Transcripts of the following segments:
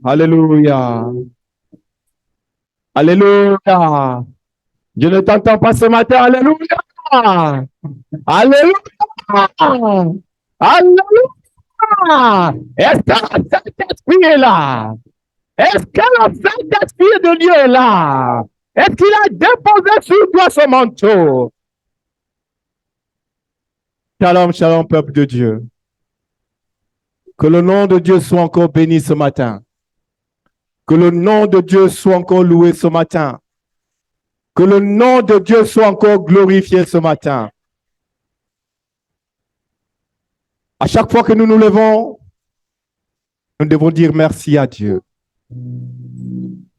Alléluia. Alléluia. Je ne t'entends pas ce matin. Alléluia. Alléluia. Alléluia. Est-ce que le Saint-Esprit est là? Est-ce que le Saint-Esprit de Dieu est là? Est-ce qu'il a déposé sur toi ce manteau? Shalom, shalom, peuple de Dieu. Que le nom de Dieu soit encore béni ce matin. Que le nom de Dieu soit encore loué ce matin. Que le nom de Dieu soit encore glorifié ce matin. À chaque fois que nous nous levons, nous devons dire merci à Dieu.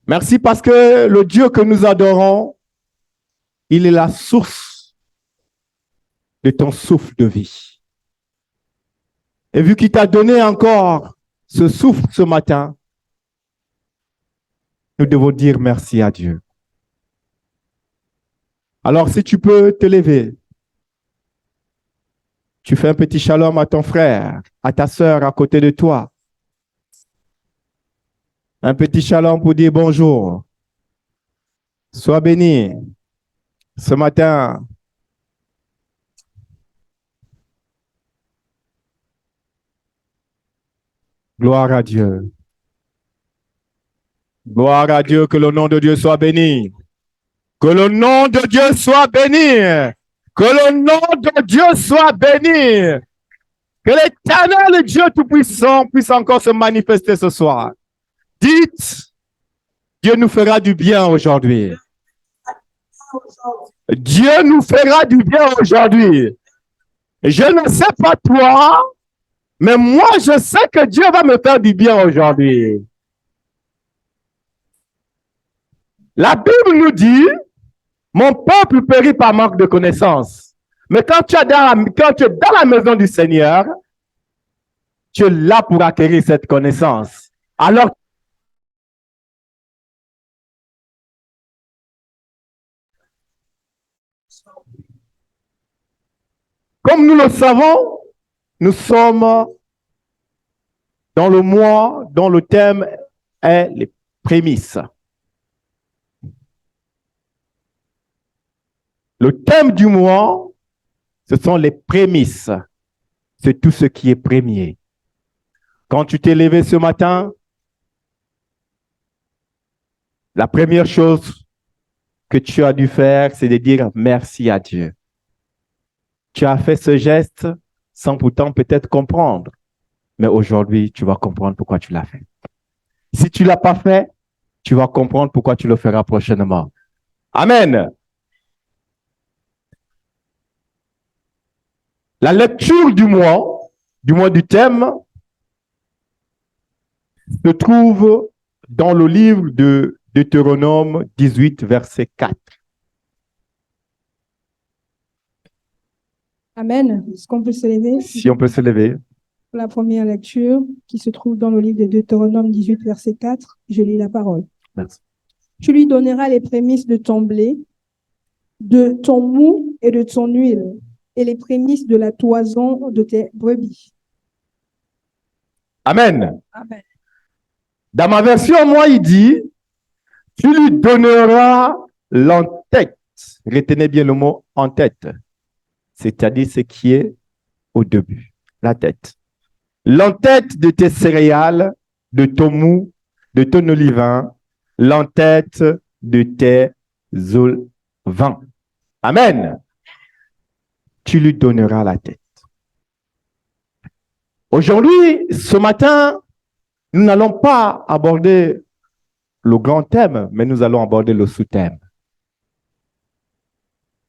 Merci parce que le Dieu que nous adorons, il est la source de ton souffle de vie. Et vu qu'il t'a donné encore ce souffle ce matin, nous devons dire merci à Dieu. Alors si tu peux te lever, tu fais un petit shalom à ton frère, à ta sœur à côté de toi. Un petit shalom pour dire bonjour. Sois béni. Ce matin, gloire à Dieu. Gloire à Dieu, que le nom de Dieu soit béni. Que le nom de Dieu soit béni. Que le nom de Dieu soit béni. Que l'Éternel Dieu Tout-Puissant puisse encore se manifester ce soir. Dites, Dieu nous fera du bien aujourd'hui. Dieu nous fera du bien aujourd'hui. Je ne sais pas toi, mais moi je sais que Dieu va me faire du bien aujourd'hui. La Bible nous dit, mon peuple périt par manque de connaissance. Mais quand tu es dans la maison du Seigneur, tu es là pour acquérir cette connaissance. Alors, comme nous le savons, nous sommes dans le mois dont le thème est les prémices. Le thème du mois, ce sont les prémices. C'est tout ce qui est premier. Quand tu t'es levé ce matin, la première chose que tu as dû faire, c'est de dire merci à Dieu. Tu as fait ce geste sans pourtant peut-être comprendre. Mais aujourd'hui, tu vas comprendre pourquoi tu l'as fait. Si tu ne l'as pas fait, tu vas comprendre pourquoi tu le feras prochainement. Amen. La lecture du mois du thème, se trouve dans le livre de Deutéronome 18, verset 4. Amen. Est-ce qu'on peut se lever? Si on peut se lever. Pour la première lecture qui se trouve dans le livre de Deutéronome 18, verset 4, je lis la parole. Merci. Tu lui donneras les prémices de ton blé, de ton mou et de ton huile, et les prémices de la toison de tes brebis. Amen. Amen. Dans ma version, moi, il dit, tu lui donneras l'en-tête. Retenez bien le mot en tête. C'est-à-dire ce qui est au début, la tête. L'en-tête de tes céréales, de ton mou, de ton olivain, l'en-tête de tes vins. Amen. Tu lui donneras la tête. Aujourd'hui, ce matin, nous n'allons pas aborder le grand thème, mais nous allons aborder le sous-thème.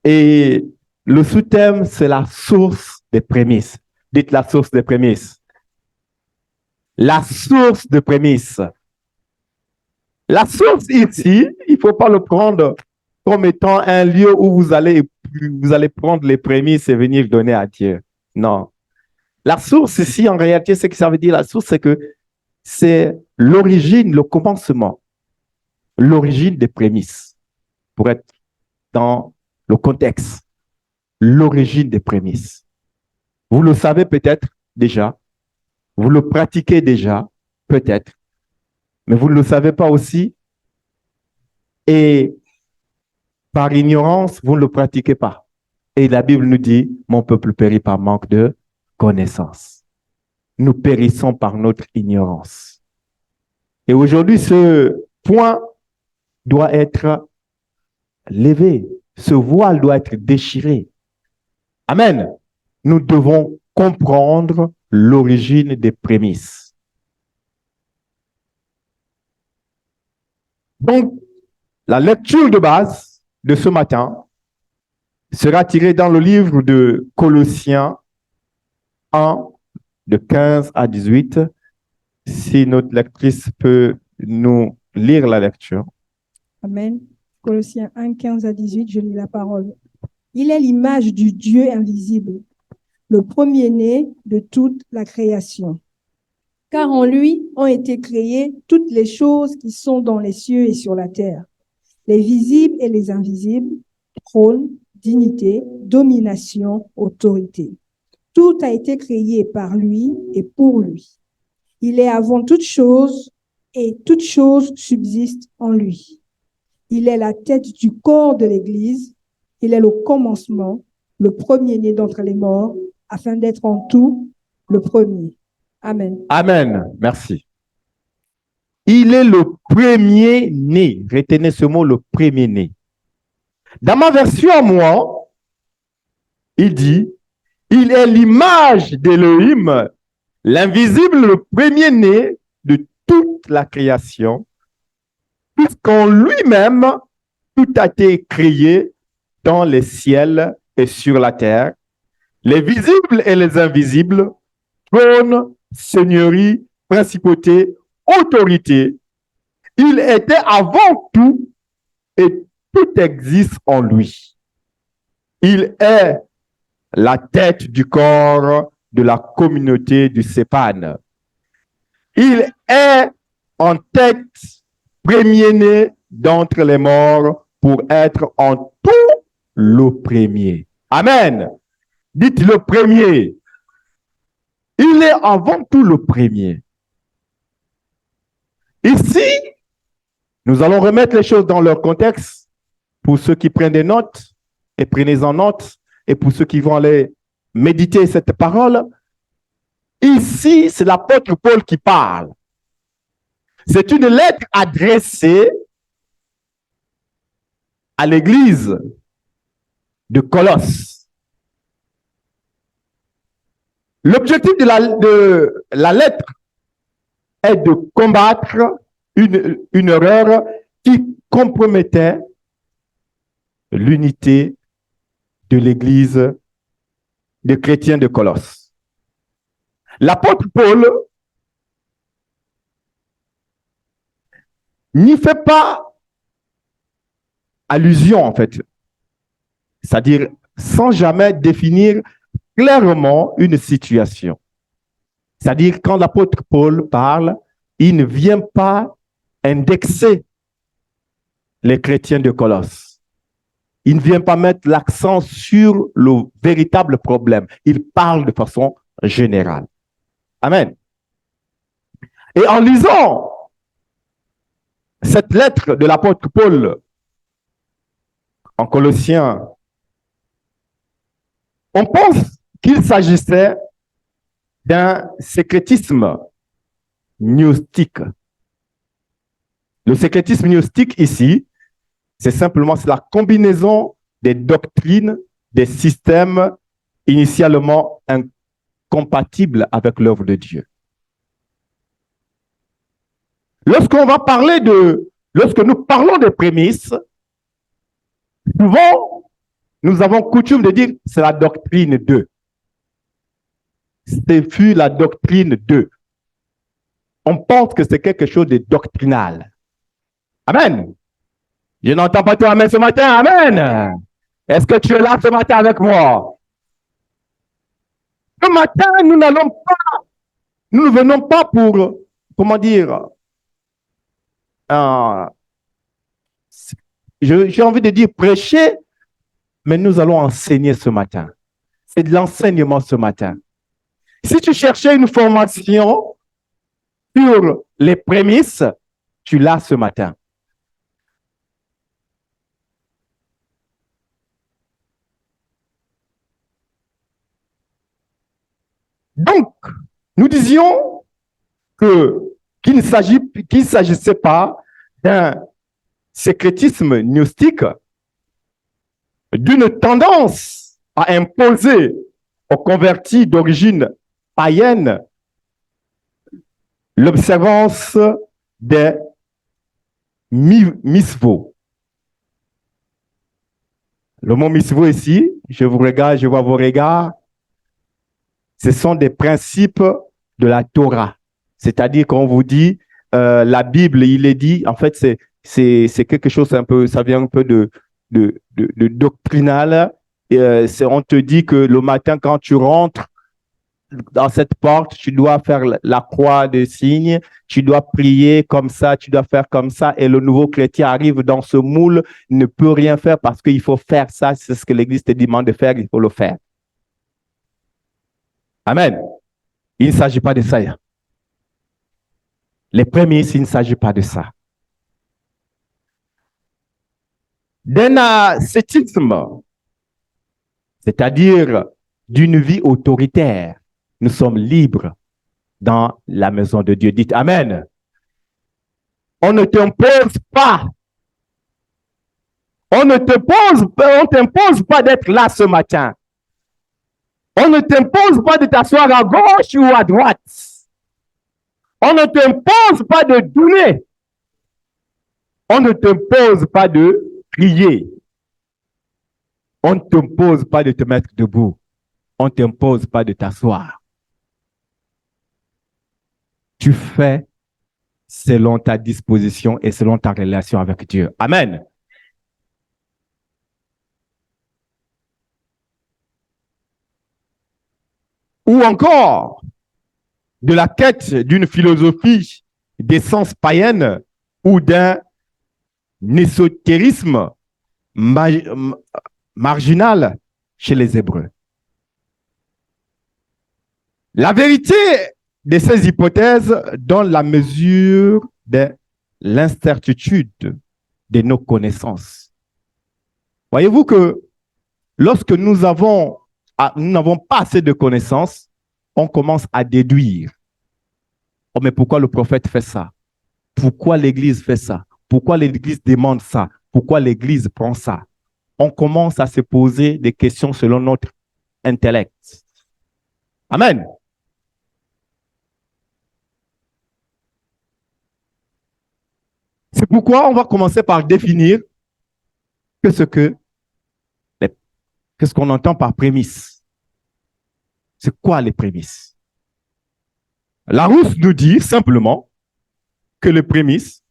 Et le sous-thème, c'est la source des prémices. Dites la source des prémices. La source des prémices. La source ici, il ne faut pas le prendre comme étant un lieu où vous allez prendre les prémices et venir donner à Dieu. Non. La source ici, en réalité, ce que ça veut dire, la source, c'est que c'est l'origine, le commencement, l'origine des prémices, pour être dans le contexte, l'origine des prémices. Vous le savez peut-être déjà, vous le pratiquez déjà, peut-être, Mais vous ne le savez pas aussi. Et par ignorance, vous ne le pratiquez pas. Et la Bible nous dit, mon peuple périt par manque de connaissance. Nous périssons par notre ignorance. Et aujourd'hui, ce point doit être levé. Ce voile doit être déchiré. Amen. Nous devons comprendre l'origine des prémices. Donc, la lecture de base de ce matin sera tirée dans le livre de Colossiens 1, de 15 à 18. Si notre lectrice peut nous lire la lecture. Amen. Colossiens 1, 15 à 18, je lis la parole. Il est l'image du Dieu invisible, le premier-né de toute la création. Car en lui ont été créées toutes les choses qui sont dans les cieux et sur la terre, les visibles et les invisibles, trône, dignité, domination, autorité. Tout a été créé par lui et pour lui. Il est avant toute chose et toute chose subsiste en lui. Il est la tête du corps de l'Église. Il est le commencement, le premier-né d'entre les morts, afin d'être en tout le premier. Amen. Amen. Merci. Il est le premier-né. Retenez ce mot, le premier-né. Dans ma version, moi, il dit, il est l'image d'Élohim, l'invisible, le premier-né de toute la création, puisqu'en lui-même, tout a été créé dans les ciels et sur la terre, les visibles et les invisibles, trône, seigneurie, principauté, autorité. Il était avant tout et tout existe en lui. Il est la tête du corps de la communauté du Sépan. Il est en tête premier-né d'entre les morts pour être en tout le premier. Amen. Dites le premier. Il est avant tout le premier. Ici, nous allons remettre les choses dans leur contexte pour ceux qui prennent des notes et prenez-en note et pour ceux qui vont aller méditer cette parole. Ici, c'est l'apôtre Paul qui parle. C'est une lettre adressée à l'église de Colosse. L'objectif de la lettre est de combattre une erreur qui compromettait l'unité de l'église des chrétiens de Colosse. L'apôtre Paul n'y fait pas allusion, en fait. C'est-à-dire sans jamais définir clairement une situation. C'est-à-dire quand l'apôtre Paul parle, il ne vient pas indexer les chrétiens de Colosse. Il ne vient pas mettre l'accent sur le véritable problème. Il parle de façon générale. Amen. Et en lisant cette lettre de l'apôtre Paul en Colossiens, on pense qu'il s'agissait d'un sécrétisme gnostique. Le sécrétisme gnostique ici, c'est simplement la combinaison des doctrines, des systèmes initialement incompatibles avec l'œuvre de Dieu. Lorsque nous parlons des prémices, souvent, nous avons coutume de dire c'est la doctrine de. Ce fut la doctrine de. On pense que c'est quelque chose de doctrinal. Amen. Je n'entends pas ton amen ce matin. Amen. Est-ce que tu es là ce matin avec moi? Ce matin, nous ne venons pas pour, comment dire, j'ai envie de dire prêcher, mais nous allons enseigner ce matin. C'est de l'enseignement ce matin. Si tu cherchais une formation sur les prémices, tu l'as ce matin. Donc, nous disions qu'il ne s'agissait pas d'un sécrétisme gnostique, d'une tendance à imposer aux convertis d'origine païenne l'observance des misvos. Le mot misvos ici, je vous regarde, je vois vos regards, ce sont des principes de la Torah. C'est-à-dire qu'on vous dit, la Bible, il est dit, en fait, c'est quelque chose un peu, ça vient un peu de doctrinal. On te dit que le matin, quand tu rentres dans cette porte, tu dois faire la croix de signe, tu dois prier comme ça, tu dois faire comme ça, et le nouveau chrétien arrive dans ce moule, il ne peut rien faire parce qu'il faut faire ça, c'est ce que l'Église te demande de faire, il faut le faire. Amen. Il ne s'agit pas de ça. Les prémices, il ne s'agit pas de ça. D'un ascétisme, c'est-à-dire d'une vie autoritaire, nous sommes libres dans la maison de Dieu. Dites Amen. On ne t'impose pas. On ne t'impose pas d'être là ce matin. On ne t'impose pas de t'asseoir à gauche ou à droite. On ne t'impose pas de donner. On ne t'impose pas de prier. On ne t'impose pas de te mettre debout. On ne t'impose pas de t'asseoir. Tu fais selon ta disposition et selon ta relation avec Dieu. Amen. Ou encore, de la quête d'une philosophie d'essence païenne ou d'un ésotérisme marginal chez les Hébreux. La vérité de ces hypothèses donne la mesure de l'incertitude de nos connaissances. Voyez-vous que lorsque nous n'avons pas assez de connaissances, on commence à déduire. Oh, mais pourquoi le prophète fait ça? Pourquoi l'Église fait ça? Pourquoi l'Église demande ça? Pourquoi l'Église prend ça? On commence à se poser des questions selon notre intellect. Amen. C'est pourquoi on va commencer par définir ce qu'on entend par prémisse. C'est quoi les prémices? Larousse nous dit simplement que les prémices,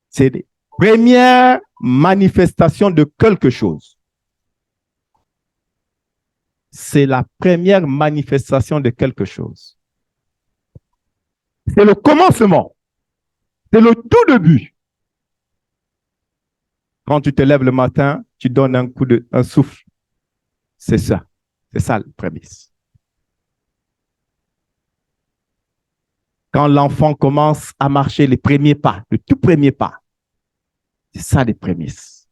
c'est les premières manifestations de quelque chose. C'est la première manifestation de quelque chose. C'est le commencement. C'est le tout début. Quand tu te lèves le matin, tu donnes un souffle. C'est ça. C'est ça la prémisse. Quand l'enfant commence à marcher les premiers pas, le tout premier pas, c'est ça les prémices.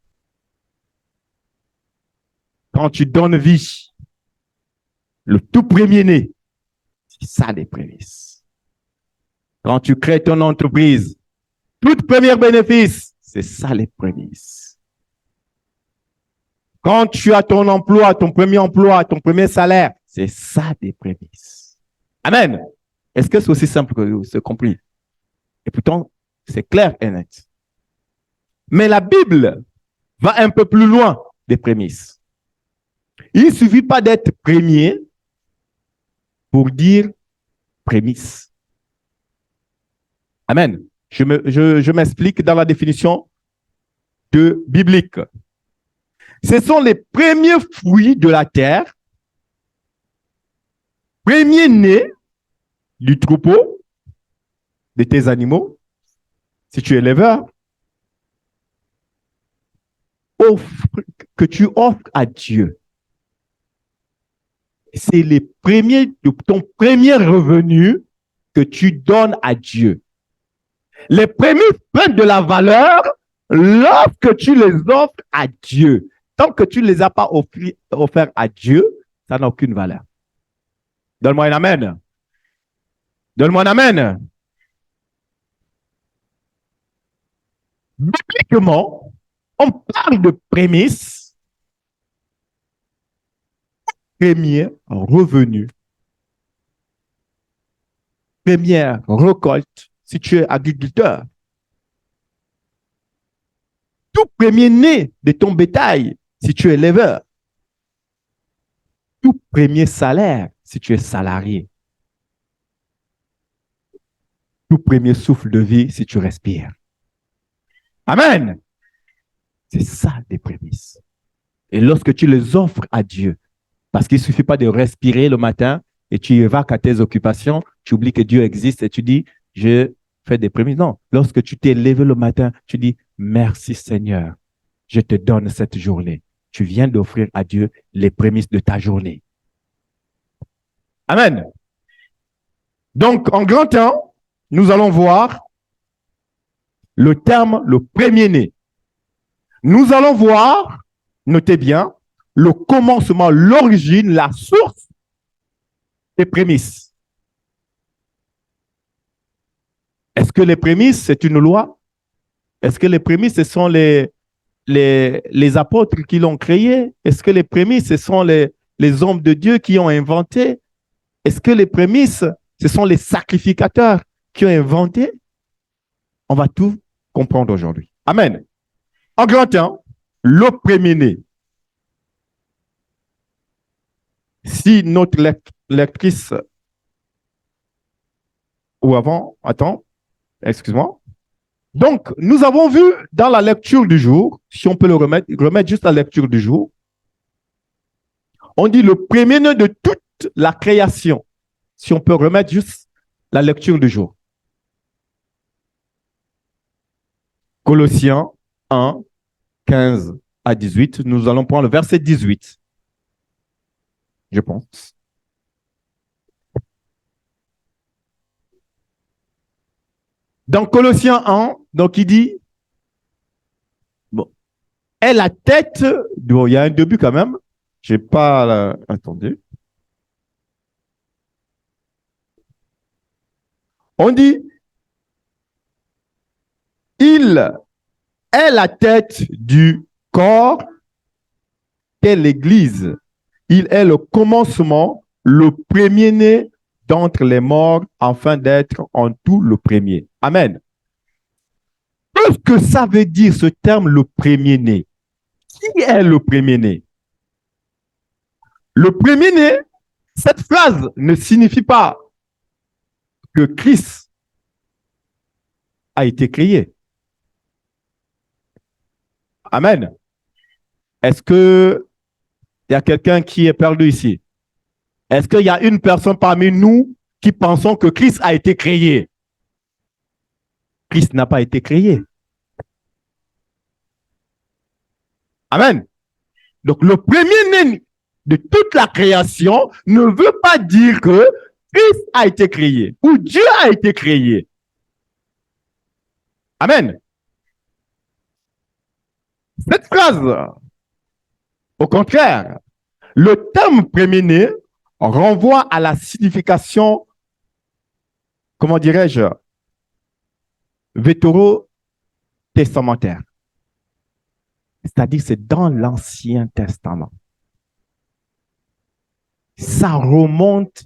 Quand tu donnes vie, le tout premier né, c'est ça les prémices. Quand tu crées ton entreprise, tout premier bénéfice, c'est ça les prémices. Quand tu as ton emploi, ton premier salaire, c'est ça les prémices. Amen. Est-ce que c'est aussi simple que c'est compris? Et pourtant, c'est clair et net. Mais la Bible va un peu plus loin des prémices. Il ne suffit pas d'être premier pour dire prémisse. Amen. Je m'explique dans la définition biblique. Ce sont les premiers fruits de la terre, premiers nés du troupeau, de tes animaux, si tu es éleveur, que tu offres à Dieu. C'est les premiers, ton premier revenu que tu donnes à Dieu. Les prémices prennent de la valeur lorsque tu les offres à Dieu. Tant que tu ne les as pas offerts à Dieu, ça n'a aucune valeur. Donne-moi un amen. Donne-moi un amen. Bibliquement, on parle de prémices, premier revenu, première récolte, si tu es agriculteur. Tout premier-né de ton bétail, si tu es éleveur. Tout premier salaire, si tu es salarié. Tout premier souffle de vie, si tu respires. Amen. C'est ça des prémices. Et lorsque tu les offres à Dieu, parce qu'il ne suffit pas de respirer le matin et tu y vas qu'à tes occupations, tu oublies que Dieu existe et tu dis, je fais des prémices. Non, lorsque tu t'es levé le matin, tu dis, merci Seigneur, je te donne cette journée. Tu viens d'offrir à Dieu les prémices de ta journée. Amen. Donc, en grand temps, nous allons voir le terme le premier-né. Nous allons voir, notez bien, le commencement, l'origine, la source des prémices. Est-ce que les prémices, c'est une loi? Est-ce que les prémices, ce sont les apôtres qui l'ont créé? Est-ce que les prémices, ce sont les hommes de Dieu qui ont inventé? Est-ce que les prémices, ce sont les sacrificateurs qui ont inventé? On va tout comprendre aujourd'hui. Amen. En grand temps, le premier-né. Si notre lectrice, ou avant, attends, excuse-moi. Donc, nous avons vu dans la lecture du jour, si on peut le remettre juste la lecture du jour, on dit le premier-né de toute la création. Si on peut remettre juste la lecture du jour. Colossiens 1, 15 à 18. Nous allons prendre le verset 18. Je pense. Dans Colossiens 1, donc il dit, bon, est la tête, bon, il y a un début quand même, je n'ai pas, attendez. On dit, il est la tête du corps qu'est l'Église. Il est le commencement, le premier-né d'entre les morts, afin d'être en tout le premier. Amen. Qu'est-ce que ça veut dire ce terme, le premier-né? Qui est le premier-né? Le premier-né, cette phrase ne signifie pas que Christ a été créé. Amen. Est-ce qu'il y a quelqu'un qui est perdu ici? Est-ce qu'il y a une personne parmi nous qui pensons que Christ a été créé? Christ n'a pas été créé. Amen. Donc, le premier-né de toute la création ne veut pas dire que Christ a été créé ou Dieu a été créé. Amen. Cette phrase, au contraire, le terme premier-né renvoie à la signification, comment dirais-je, vétérotestamentaire. C'est-à-dire c'est dans l'Ancien Testament. Ça remonte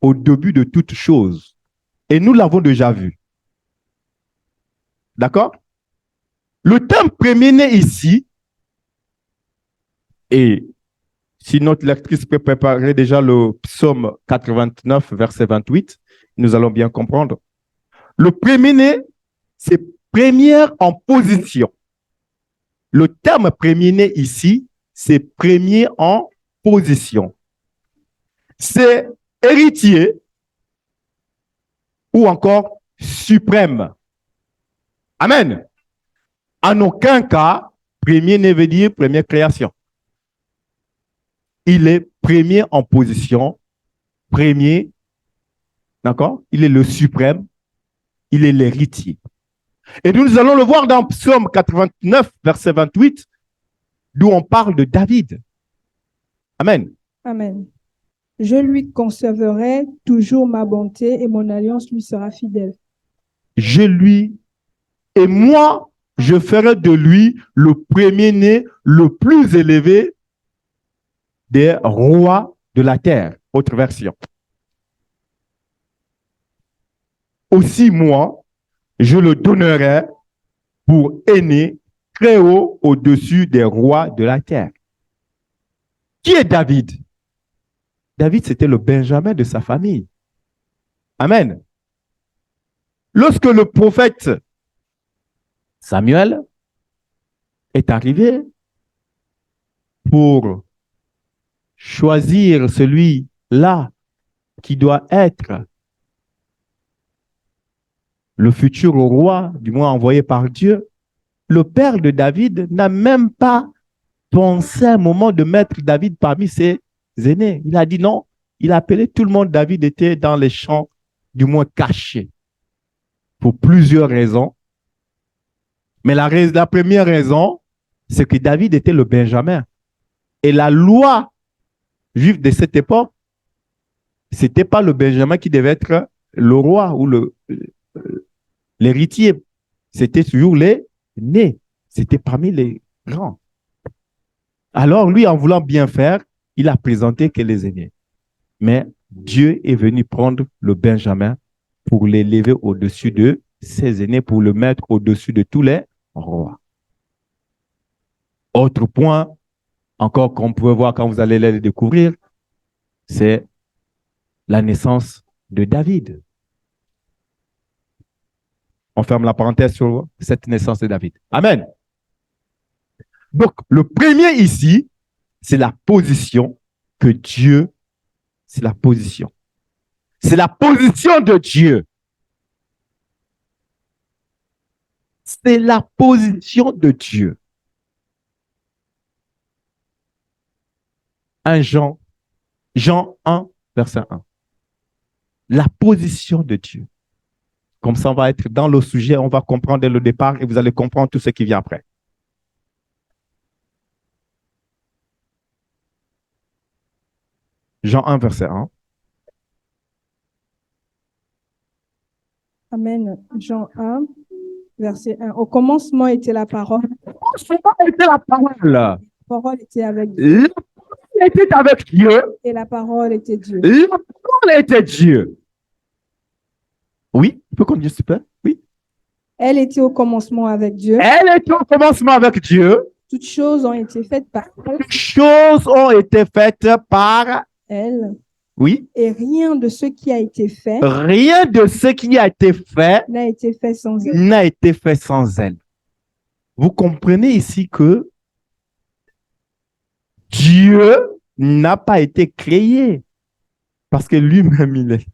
au début de toute chose. Et nous l'avons déjà vu. D'accord? Le terme premier-né ici, et si notre lectrice peut préparer déjà le psaume 89, verset 28, nous allons bien comprendre. Le premier-né, c'est première en position. Le terme premier-né ici, c'est premier en position. C'est héritier ou encore suprême. Amen. En aucun cas, premier-né veut dire première création. Il est premier en position, premier, d'accord? Il est le suprême, il est l'héritier. Et nous allons le voir dans Psaume 89, verset 28, d'où on parle de David. Amen. Amen. Je lui conserverai toujours ma bonté et mon alliance lui sera fidèle. Et moi, je ferai de lui le premier-né, le plus élevé des rois de la terre. Autre version. Aussi, moi, je le donnerai pour aîné, très haut au-dessus des rois de la terre. Qui est David? David, c'était le Benjamin de sa famille. Amen. Lorsque le prophète Samuel est arrivé pour choisir celui-là qui doit être le futur roi, du moins envoyé par Dieu, le père de David n'a même pas pensé un moment de mettre David parmi ses aînés. Il a dit non. Il a appelé tout le monde. David était dans les champs, du moins caché, pour plusieurs raisons. Mais la première raison, c'est que David était le Benjamin. Et la loi juive de cette époque, ce n'était pas le Benjamin qui devait être le roi ou l'héritier. C'était toujours les nés. C'était parmi les grands. Alors, lui, en voulant bien faire, il a présenté que les aînés. Mais Dieu est venu prendre le Benjamin pour l'élever au-dessus de ses aînés, pour le mettre au-dessus de tous les rois. Autre point, encore qu'on pouvait voir quand vous allez le découvrir, c'est la naissance de David. On ferme la parenthèse sur cette naissance de David. Amen. Donc, le premier ici, c'est la position que Dieu, c'est la position. C'est la position de Dieu. C'est la position de Dieu. 1 Jean 1, verset 1. La position de Dieu. Comme ça, on va être dans le sujet, on va comprendre dès le départ et vous allez comprendre tout ce qui vient après. Jean 1, verset 1. Amen. Jean 1, verset 1. Au commencement était la parole. Au commencement était la parole. La parole était avec Dieu. La parole était avec Dieu. Et la parole était Dieu. La parole était Dieu. Oui, tu peux continuer, s'il te plaît? Oui. Elle était au commencement avec Dieu. Elle était au commencement avec Dieu. Toutes choses ont été faites par elle. Toutes choses ont été faites par Elle. Oui. Et rien de ce qui a été fait. Rien de ce qui a été fait n'a été fait sans elle. N'a été fait sans elle. Vous comprenez ici que Dieu n'a pas été créé parce que lui-même il est.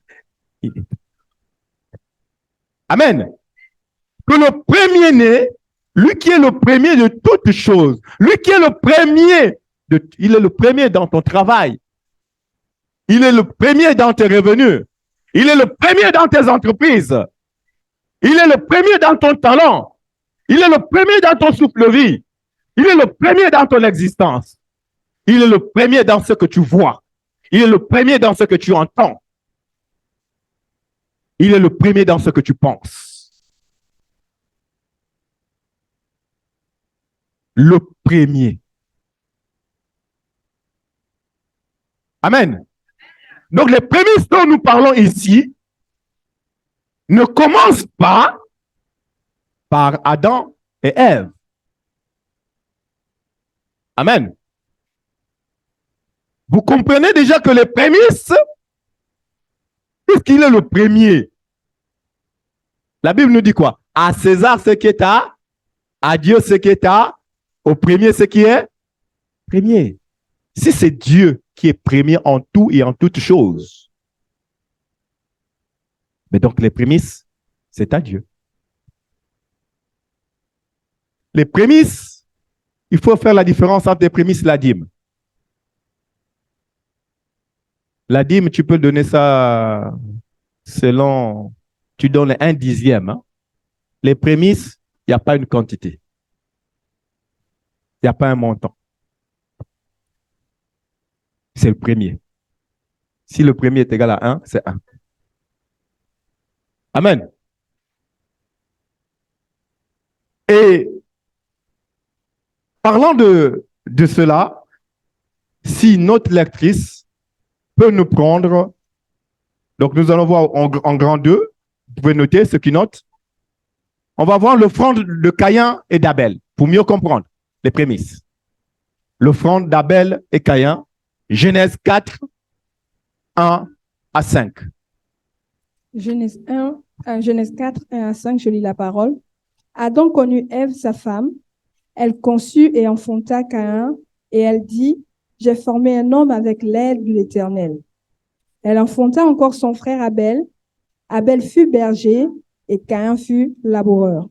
Amen. Que le premier-né, lui qui est le premier de toutes choses, lui qui est le premier, il est le premier dans ton travail, il est le premier dans tes revenus, il est le premier dans tes entreprises, il est le premier dans ton talent, il est le premier dans ton souffle de vie, il est le premier dans ton existence, il est le premier dans ce que tu vois, il est le premier dans ce que tu entends, il est le premier dans ce que tu penses. Le premier. Amen. Donc, les prémices dont nous parlons ici ne commencent pas par Adam et Ève. Amen. Vous comprenez déjà que les prémices, puisqu'il est le premier, la Bible nous dit quoi? À César ce qui est à Dieu ce qui est au premier ce qui est premier. Si c'est Dieu qui est premier en tout et en toutes choses, mais donc les prémices, c'est à Dieu. Les prémices, il faut faire la différence entre les prémices et la dîme. La dîme, tu peux donner ça selon, tu donnes un dixième. Hein? Les prémices, il n'y a pas une quantité. Il n'y a pas un montant. C'est le premier. Si le premier est égal à 1, c'est 1. Amen. Et parlant de cela, si notre lectrice peut nous prendre, donc nous allons voir en grand 2, vous pouvez noter ce qui note. On va voir l'offrande de Caïn et d'Abel pour mieux comprendre les prémices. L'offrande d'Abel et Caïn, Genèse 4, 1 à 5. Genèse 4, 1 à 5, je lis la parole. Adam connut Ève, sa femme. Elle conçut et enfanta Caïn, et elle dit, j'ai formé un homme avec l'aide de l'Éternel. Elle enfanta encore son frère Abel. Abel fut berger et Caïn fut laboureur.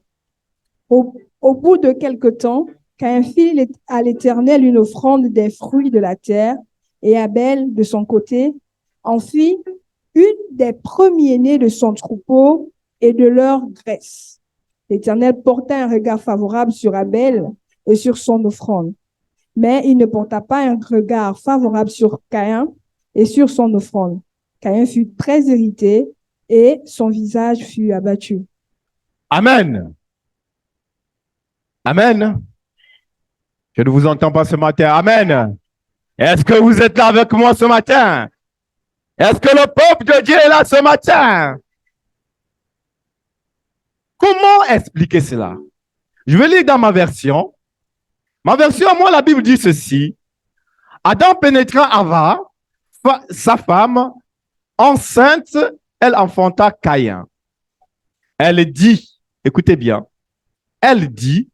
Au bout de quelque temps, Caïn fit à l'Éternel une offrande des fruits de la terre, et Abel, de son côté, en fit une des premiers-nés de son troupeau et de leur graisse. L'Éternel porta un regard favorable sur Abel et sur son offrande, mais il ne porta pas un regard favorable sur Caïn et sur son offrande. Caïn fut très irrité et son visage fut abattu. Amen. Amen. Je ne vous entends pas ce matin. Amen. Est-ce que vous êtes là avec moi ce matin? Est-ce que le peuple de Dieu est là ce matin? Comment expliquer cela? Je vais lire dans ma version. Ma version, moi, la Bible dit ceci. Adam pénétra Ava, sa femme, enceinte, elle enfanta Caïn. Elle dit, écoutez bien, elle dit,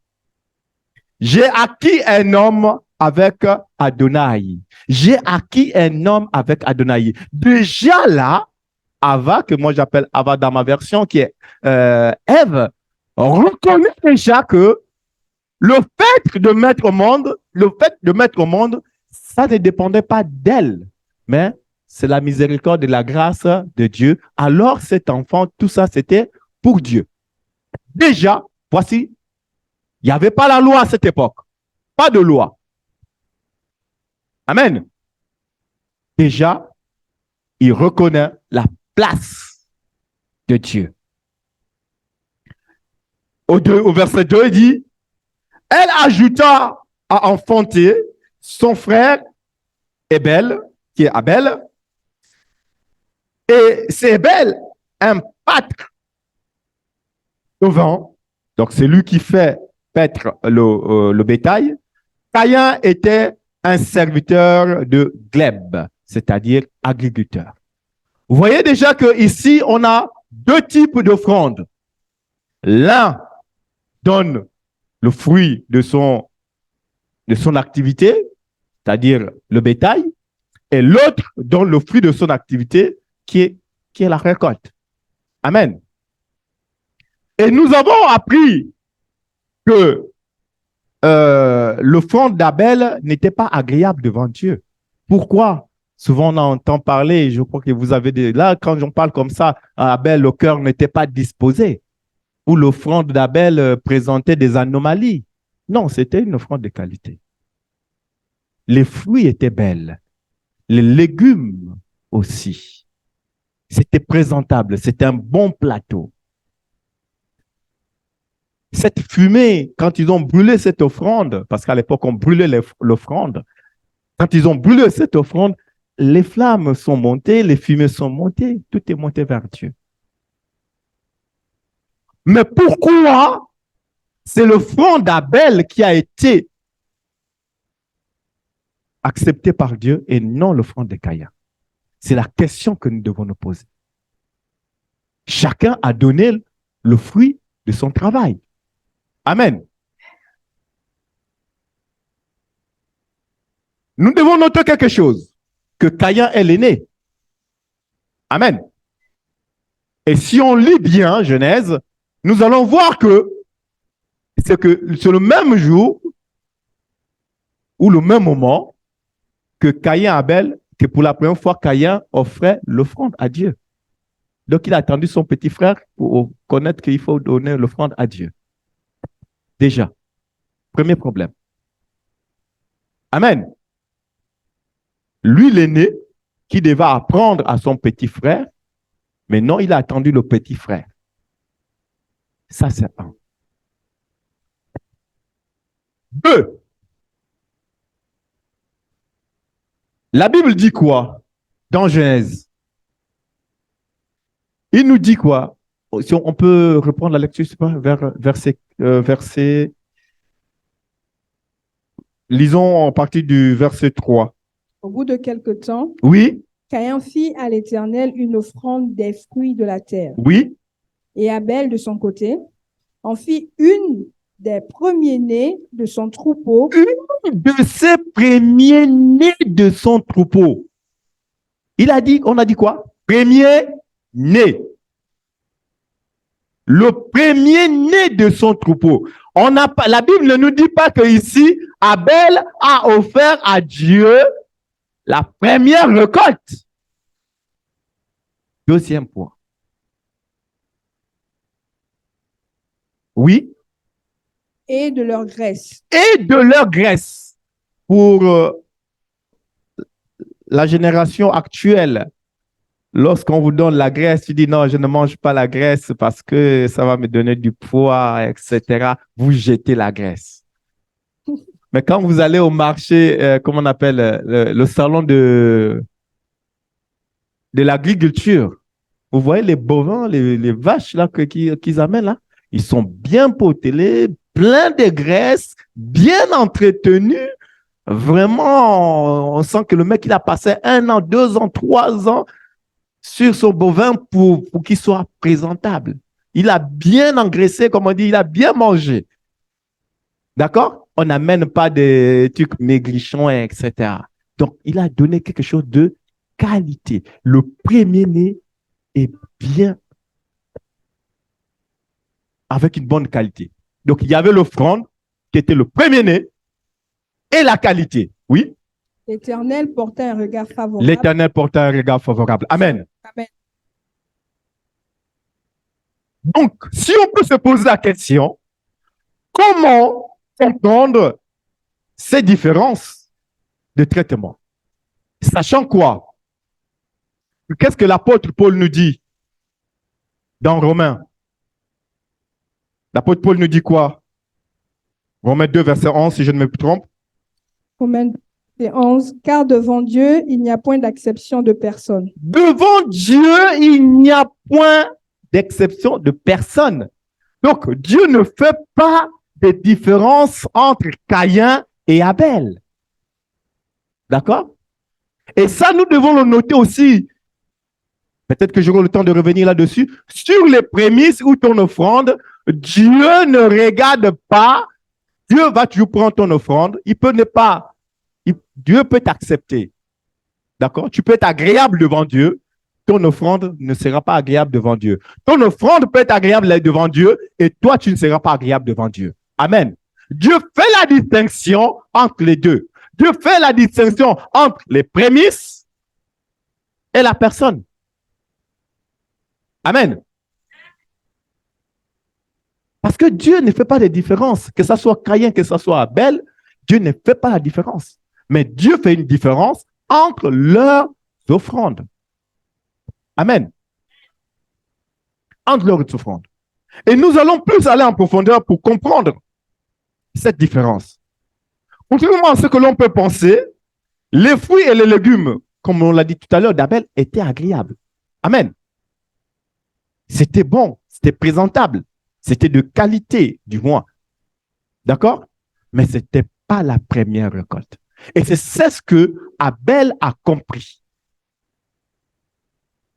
j'ai acquis un homme avec Adonai. J'ai acquis un homme avec Adonai. Déjà là, Ava, que moi j'appelle Ava dans ma version, qui est Ève, reconnaît déjà que le fait de mettre au monde, ça ne dépendait pas d'elle, mais c'est la miséricorde et la grâce de Dieu. Alors cet enfant, tout ça, c'était pour Dieu. Déjà, voici, il n'y avait pas la loi à cette époque. Pas de loi. Amen. Déjà, il reconnaît la place de Dieu. Au verset 2, il dit, elle ajouta à enfanter son frère Abel, qui est Abel, et c'est Abel, un pâtre devant, donc c'est lui qui fait paître le bétail. Caïn était un serviteur de glèbe, c'est-à-dire agriculteur. Vous voyez déjà qu'ici, on a deux types d'offrandes. L'un donne le fruit de son activité, c'est-à-dire le bétail, et l'autre donne le fruit de son activité, qui est la récolte. Amen. Et nous avons appris que l'offrande d'Abel n'était pas agréable devant Dieu. Pourquoi? Souvent, on entend parler, je crois que vous avez là, quand on parle comme ça, Abel, le cœur n'était pas disposé. Ou l'offrande d'Abel présentait des anomalies. Non, c'était une offrande de qualité. Les fruits étaient belles. Les légumes aussi. C'était présentable. C'était un bon plateau. Cette fumée, quand ils ont brûlé cette offrande, parce qu'à l'époque, on brûlait l'offrande, quand ils ont brûlé cette offrande, les flammes sont montées, les fumées sont montées, tout est monté vers Dieu. Mais pourquoi c'est l'offrande d'Abel qui a été acceptée par Dieu et non l'offrande de Caïn? C'est la question que nous devons nous poser. Chacun a donné le fruit de son travail. Amen. Nous devons noter quelque chose, que Caïn est l'aîné. Amen. Et si on lit bien Genèse, nous allons voir que c'est le même jour ou le même moment que Caïn et Abel, que pour la première fois, Caïn offrait l'offrande à Dieu. Donc, il a attendu son petit frère pour connaître qu'il faut donner l'offrande à Dieu. Déjà, premier problème. Amen. Lui, l'aîné, qui devait apprendre à son petit frère, mais non, il a attendu le petit frère. Ça, c'est un. Deux, la Bible dit quoi dans Genèse? Il nous dit quoi? Si on peut reprendre la lecture, c'est pas, verset. Lisons en partie du verset 3. Au bout de quelque temps, Oui, Caïn fit à l'Éternel une offrande des fruits de la terre. oui. Et Abel, de son côté, en fit une des premiers-nés de son troupeau. De ses premiers-nés de son troupeau. On a dit quoi? Premier-né. Le premier-né de son troupeau. La Bible ne nous dit pas que ici, Abel a offert à Dieu la première récolte. Deuxième point. Oui. Et de leur graisse. Et de leur graisse. Pour la génération actuelle, lorsqu'on vous donne la graisse, tu dis non, je ne mange pas la graisse parce que ça va me donner du poids, etc. Vous jetez la graisse. Mais quand vous allez au marché, comment on appelle, le salon de l'agriculture, vous voyez les bovins, les vaches là qu'ils amènent là, ils sont bien potelés, pleins de graisse, bien entretenus. Vraiment, on sent que le mec, il a passé 1 an, 2 ans, 3 ans sur son bovin pour qu'il soit présentable. Il a bien engraissé, comme on dit, il a bien mangé. D'accord? On n'amène pas des trucs maigrichons, etc. Donc, il a donné quelque chose de qualité. Le premier-né est bien avec une bonne qualité. Donc, il y avait l'offrande qui était le premier-né et la qualité. Oui? L'Éternel porta un regard favorable. L'Éternel porta un regard favorable. Amen. Amen. Donc, si on peut se poser la question, comment comprendre ces différences de traitement? Sachant quoi? Qu'est-ce que l'apôtre Paul nous dit dans Romains? L'apôtre Paul nous dit quoi? Romains 2, verset 11, si je ne me trompe. Romains 11, car devant Dieu, il n'y a point d'acception de personne. Devant Dieu, il n'y a point d'exception de personne. Donc, Dieu ne fait pas de différence entre Caïn et Abel. D'accord? Et ça, nous devons le noter aussi. Peut-être que j'aurai le temps de revenir là-dessus. Sur les prémices ou ton offrande, Dieu ne regarde pas. Dieu va toujours prendre ton offrande. Dieu peut t'accepter. D'accord? Tu peux être agréable devant Dieu. Ton offrande ne sera pas agréable devant Dieu. Ton offrande peut être agréable devant Dieu et toi, tu ne seras pas agréable devant Dieu. Amen. Dieu fait la distinction entre les deux. Dieu fait la distinction entre les prémices et la personne. Amen. Parce que Dieu ne fait pas de différence, que ce soit Caïn, que ce soit Abel, Dieu ne fait pas la différence. Mais Dieu fait une différence entre leurs offrandes. Amen. Entre leurs offrandes. Et nous allons plus aller en profondeur pour comprendre cette différence. Contrairement à ce que l'on peut penser, les fruits et les légumes, comme on l'a dit tout à l'heure, d'Abel étaient agréables. Amen. C'était bon, c'était présentable, c'était de qualité, du moins. D'accord? Mais ce n'était pas la première récolte. Et c'est ce que Abel a compris.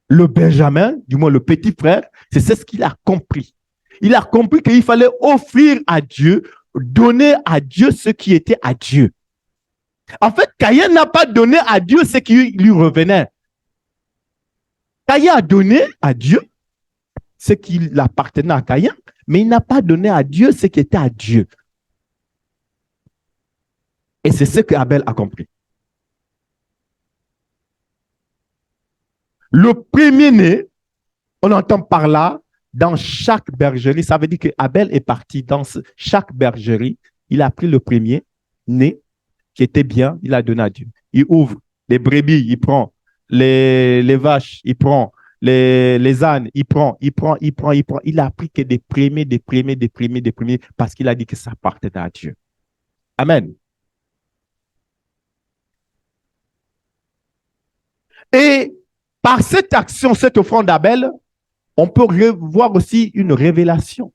Le Benjamin, du moins le petit frère, c'est ce qu'il a compris. Il a compris qu'il fallait offrir à Dieu, donner à Dieu ce qui était à Dieu. En fait, Caïn n'a pas donné à Dieu ce qui lui revenait. Caïn a donné à Dieu ce qui appartenait à Caïn, mais il n'a pas donné à Dieu ce qui était à Dieu. Et c'est ce que Abel a compris. Le premier-né On entend par là, dans chaque bergerie, ça veut dire que Abel est parti dans chaque bergerie. Il a pris le premier né qui était bien, il a donné à Dieu. Il ouvre les brebis, il prend les vaches, il prend les ânes, il prend. Il a pris que des premiers, parce qu'il a dit que ça appartenait à Dieu. Amen. Et par cette action, cette offrande d'Abel, on peut voir aussi une révélation.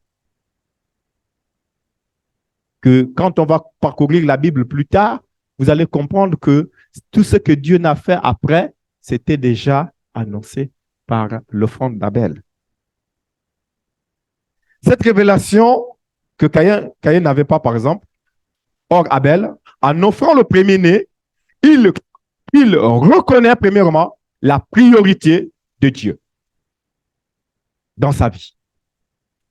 Que quand on va parcourir la Bible plus tard, vous allez comprendre que tout ce que Dieu n'a fait après, c'était déjà annoncé par l'offrande d'Abel. Cette révélation que Caïn n'avait pas, par exemple, or Abel, en offrant le premier-né, il reconnaît premièrement la priorité de Dieu dans sa vie.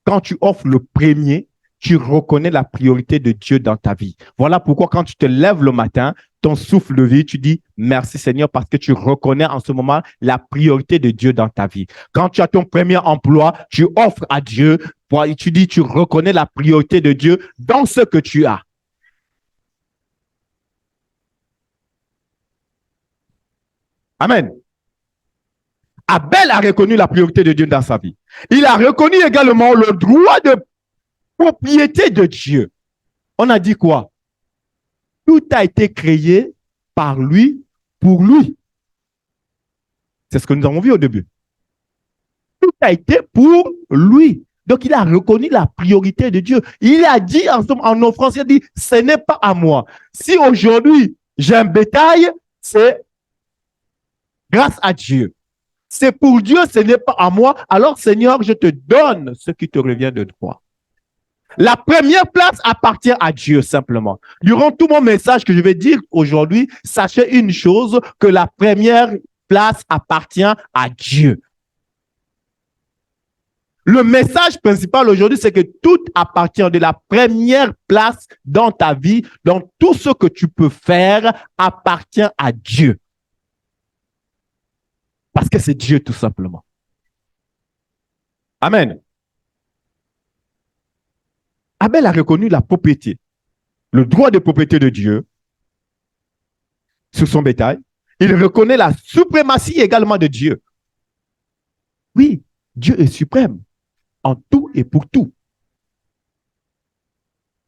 Quand tu offres le premier, tu reconnais la priorité de Dieu dans ta vie. Voilà pourquoi quand tu te lèves le matin, ton souffle de vie, tu dis merci Seigneur parce que tu reconnais en ce moment la priorité de Dieu dans ta vie. Quand tu as ton premier emploi, tu offres à Dieu, tu dis tu reconnais la priorité de Dieu dans ce que tu as. Amen. Abel a reconnu la priorité de Dieu dans sa vie. Il a reconnu également le droit de propriété de Dieu. On a dit quoi? Tout a été créé par lui, pour lui. C'est ce que nous avons vu au début. Tout a été pour lui. Donc, il a reconnu la priorité de Dieu. Il a dit en offrant, il a dit, ce n'est pas à moi. Si aujourd'hui, j'ai un bétail, c'est grâce à Dieu. C'est pour Dieu, ce n'est pas à moi. Alors, Seigneur, je te donne ce qui te revient de droit. La première place appartient à Dieu simplement. Durant tout mon message que je vais dire aujourd'hui, sachez une chose, que la première place appartient à Dieu. Le message principal aujourd'hui, c'est que tout appartient de la première place dans ta vie, dans tout ce que tu peux faire appartient à Dieu. Parce que c'est Dieu tout simplement. Amen. Abel a reconnu la propriété, le droit de propriété de Dieu sur son bétail. Il reconnaît la suprématie également de Dieu. Oui, Dieu est suprême en tout et pour tout.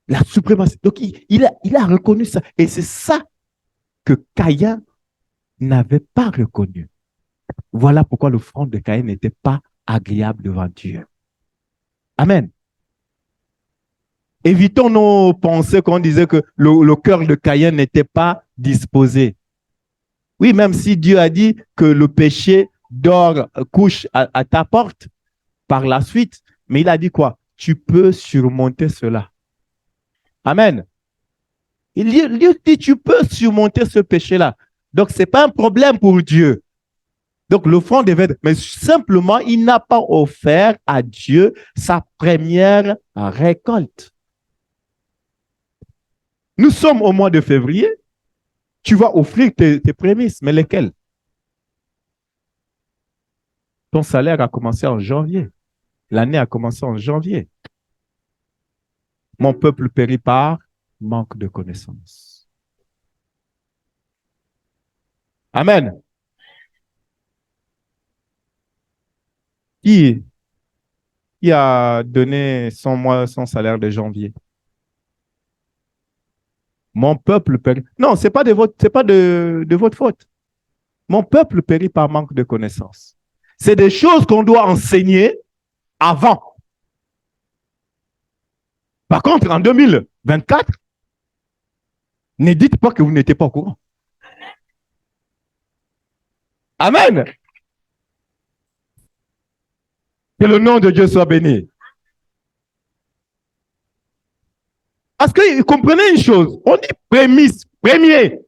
La suprématie. Donc, il a reconnu ça. Et c'est ça que Caïn n'avait pas reconnu. Voilà pourquoi l'offrande de Caïn n'était pas agréable devant Dieu. Amen. Évitons nos pensées qu'on disait que le cœur de Caïn n'était pas disposé. Oui, même si Dieu a dit que le péché dort, couche à ta porte par la suite, mais il a dit quoi? Tu peux surmonter cela. Amen. Il dit, tu peux surmonter ce péché-là. Donc, ce n'est pas un problème pour Dieu. Donc, l'offrande devait être, mais simplement, il n'a pas offert à Dieu sa première récolte. Nous sommes au mois de février. Tu vas offrir tes prémices, mais lesquelles? Ton salaire a commencé en janvier. L'année a commencé en janvier. Mon peuple périt par manque de connaissances. Amen. Qui a donné son salaire de janvier? Mon peuple périt. Non, ce n'est pas, de votre faute. Mon peuple périt par manque de connaissances. C'est des choses qu'on doit enseigner avant. Par contre, en 2024, ne dites pas que vous n'étiez pas au courant. Amen. Que le nom de Dieu soit béni. Parce que comprenez une chose, on dit prémisse, premier.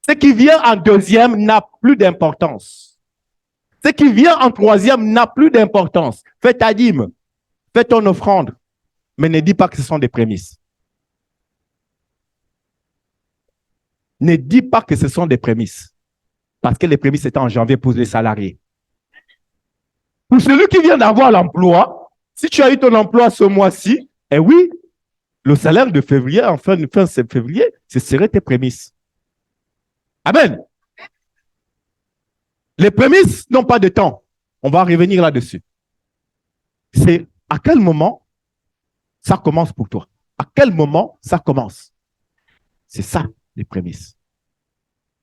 Ce qui vient en deuxième n'a plus d'importance. Ce qui vient en troisième n'a plus d'importance. Fais ta dîme, fais ton offrande, mais ne dis pas que ce sont des prémices. Ne dis pas que ce sont des prémices. Parce que les prémices étaient en janvier pour les salariés. Pour celui qui vient d'avoir l'emploi, si tu as eu ton emploi ce mois-ci, eh oui, le salaire de février, fin février, ce serait tes prémices. Amen. Les prémices n'ont pas de temps. On va revenir là-dessus. C'est à quel moment ça commence pour toi? À quel moment ça commence? C'est ça, les prémices.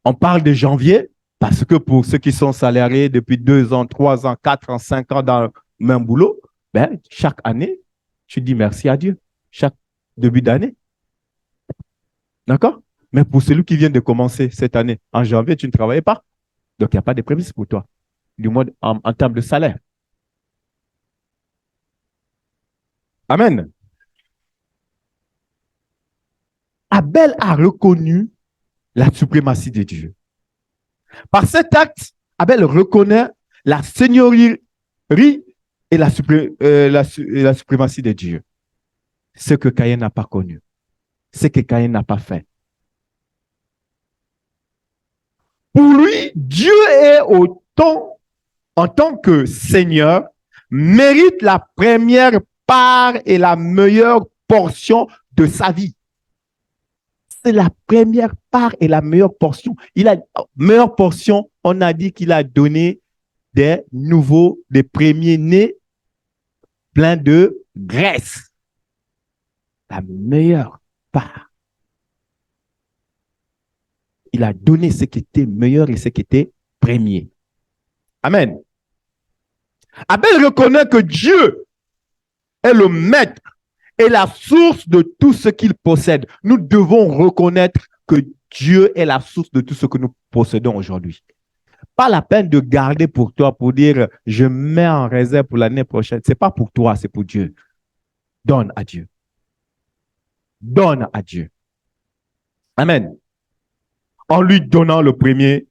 On parle de janvier parce que pour ceux qui sont salariés depuis 2 ans, 3 ans, 4 ans, 5 ans dans le même boulot, ben, chaque année, tu dis merci à Dieu. Chaque début d'année. D'accord? Mais pour celui qui vient de commencer cette année, en janvier, tu ne travaillais pas. Donc, il n'y a pas de prémices pour toi, du moins en termes de salaire. Amen. Abel a reconnu la suprématie de Dieu. Par cet acte, Abel reconnaît la seigneurie et la suprématie de Dieu. Ce que Caïn n'a pas connu. Ce que Caïn n'a pas fait. Pour lui, Dieu est en tant que Seigneur, mérite la première part et la meilleure portion de sa vie. C'est la première part et la meilleure portion. Meilleure portion, on a dit qu'il a donné des premiers-nés pleins de graisse. La meilleure part. Il a donné ce qui était meilleur et ce qui était premier. Amen. Abel reconnaît que Dieu est le maître et la source de tout ce qu'il possède. Nous devons reconnaître que Dieu est la source de tout ce que nous possédons aujourd'hui. Pas la peine de garder pour toi, pour dire, je mets en réserve pour l'année prochaine. Ce n'est pas pour toi, c'est pour Dieu. Donne à Dieu. Donne à Dieu. Amen. En lui donnant le premier,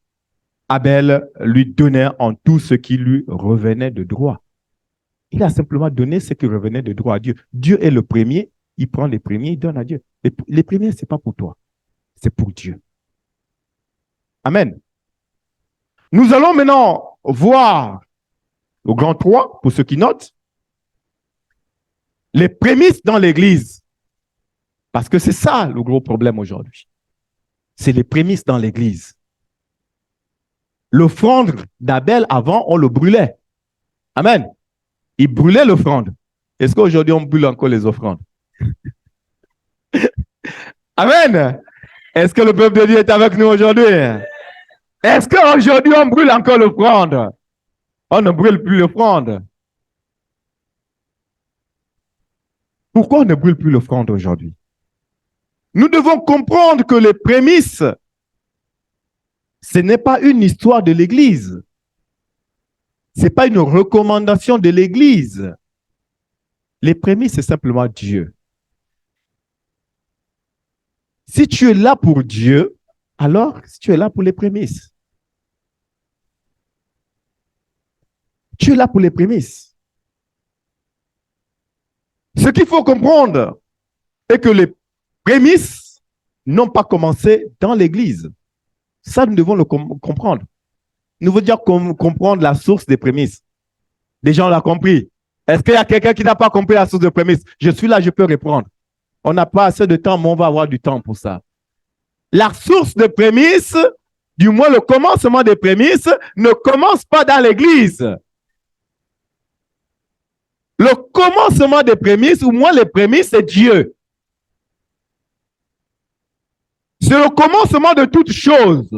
Abel lui donnait en tout ce qui lui revenait de droit. Il a simplement donné ce qui revenait de droit à Dieu. Dieu est le premier, il prend les premiers, il donne à Dieu. Les premiers, ce n'est pas pour toi, c'est pour Dieu. Amen. Nous allons maintenant voir au grand 3, pour ceux qui notent, les prémices dans l'Église. Parce que c'est ça le gros problème aujourd'hui. C'est les prémices dans l'Église. L'offrande d'Abel, avant, on le brûlait. Amen. Il brûlait l'offrande. Est-ce qu'aujourd'hui, on brûle encore les offrandes? Amen. Est-ce que le peuple de Dieu est avec nous aujourd'hui? Est-ce qu'aujourd'hui, on brûle encore l'offrande? On ne brûle plus l'offrande. Pourquoi on ne brûle plus l'offrande aujourd'hui? Nous devons comprendre que les prémices, ce n'est pas une histoire de l'Église. Ce n'est pas une recommandation de l'Église. Les prémices, c'est simplement Dieu. Si tu es là pour Dieu, alors tu es là pour les prémices. Tu es là pour les prémices. Ce qu'il faut comprendre est que les prémices n'ont pas commencé dans l'Église. Ça, nous devons le comprendre. Nous voulons dire comprendre la source des prémices. Des gens l'ont compris. Est-ce qu'il y a quelqu'un qui n'a pas compris la source des prémices? Je suis là, je peux répondre. On n'a pas assez de temps, mais on va avoir du temps pour ça. La source des prémices, du moins le commencement des prémices, ne commence pas dans l'Église. Le commencement des prémices, ou moins les prémices, c'est Dieu. C'est le commencement de toutes choses.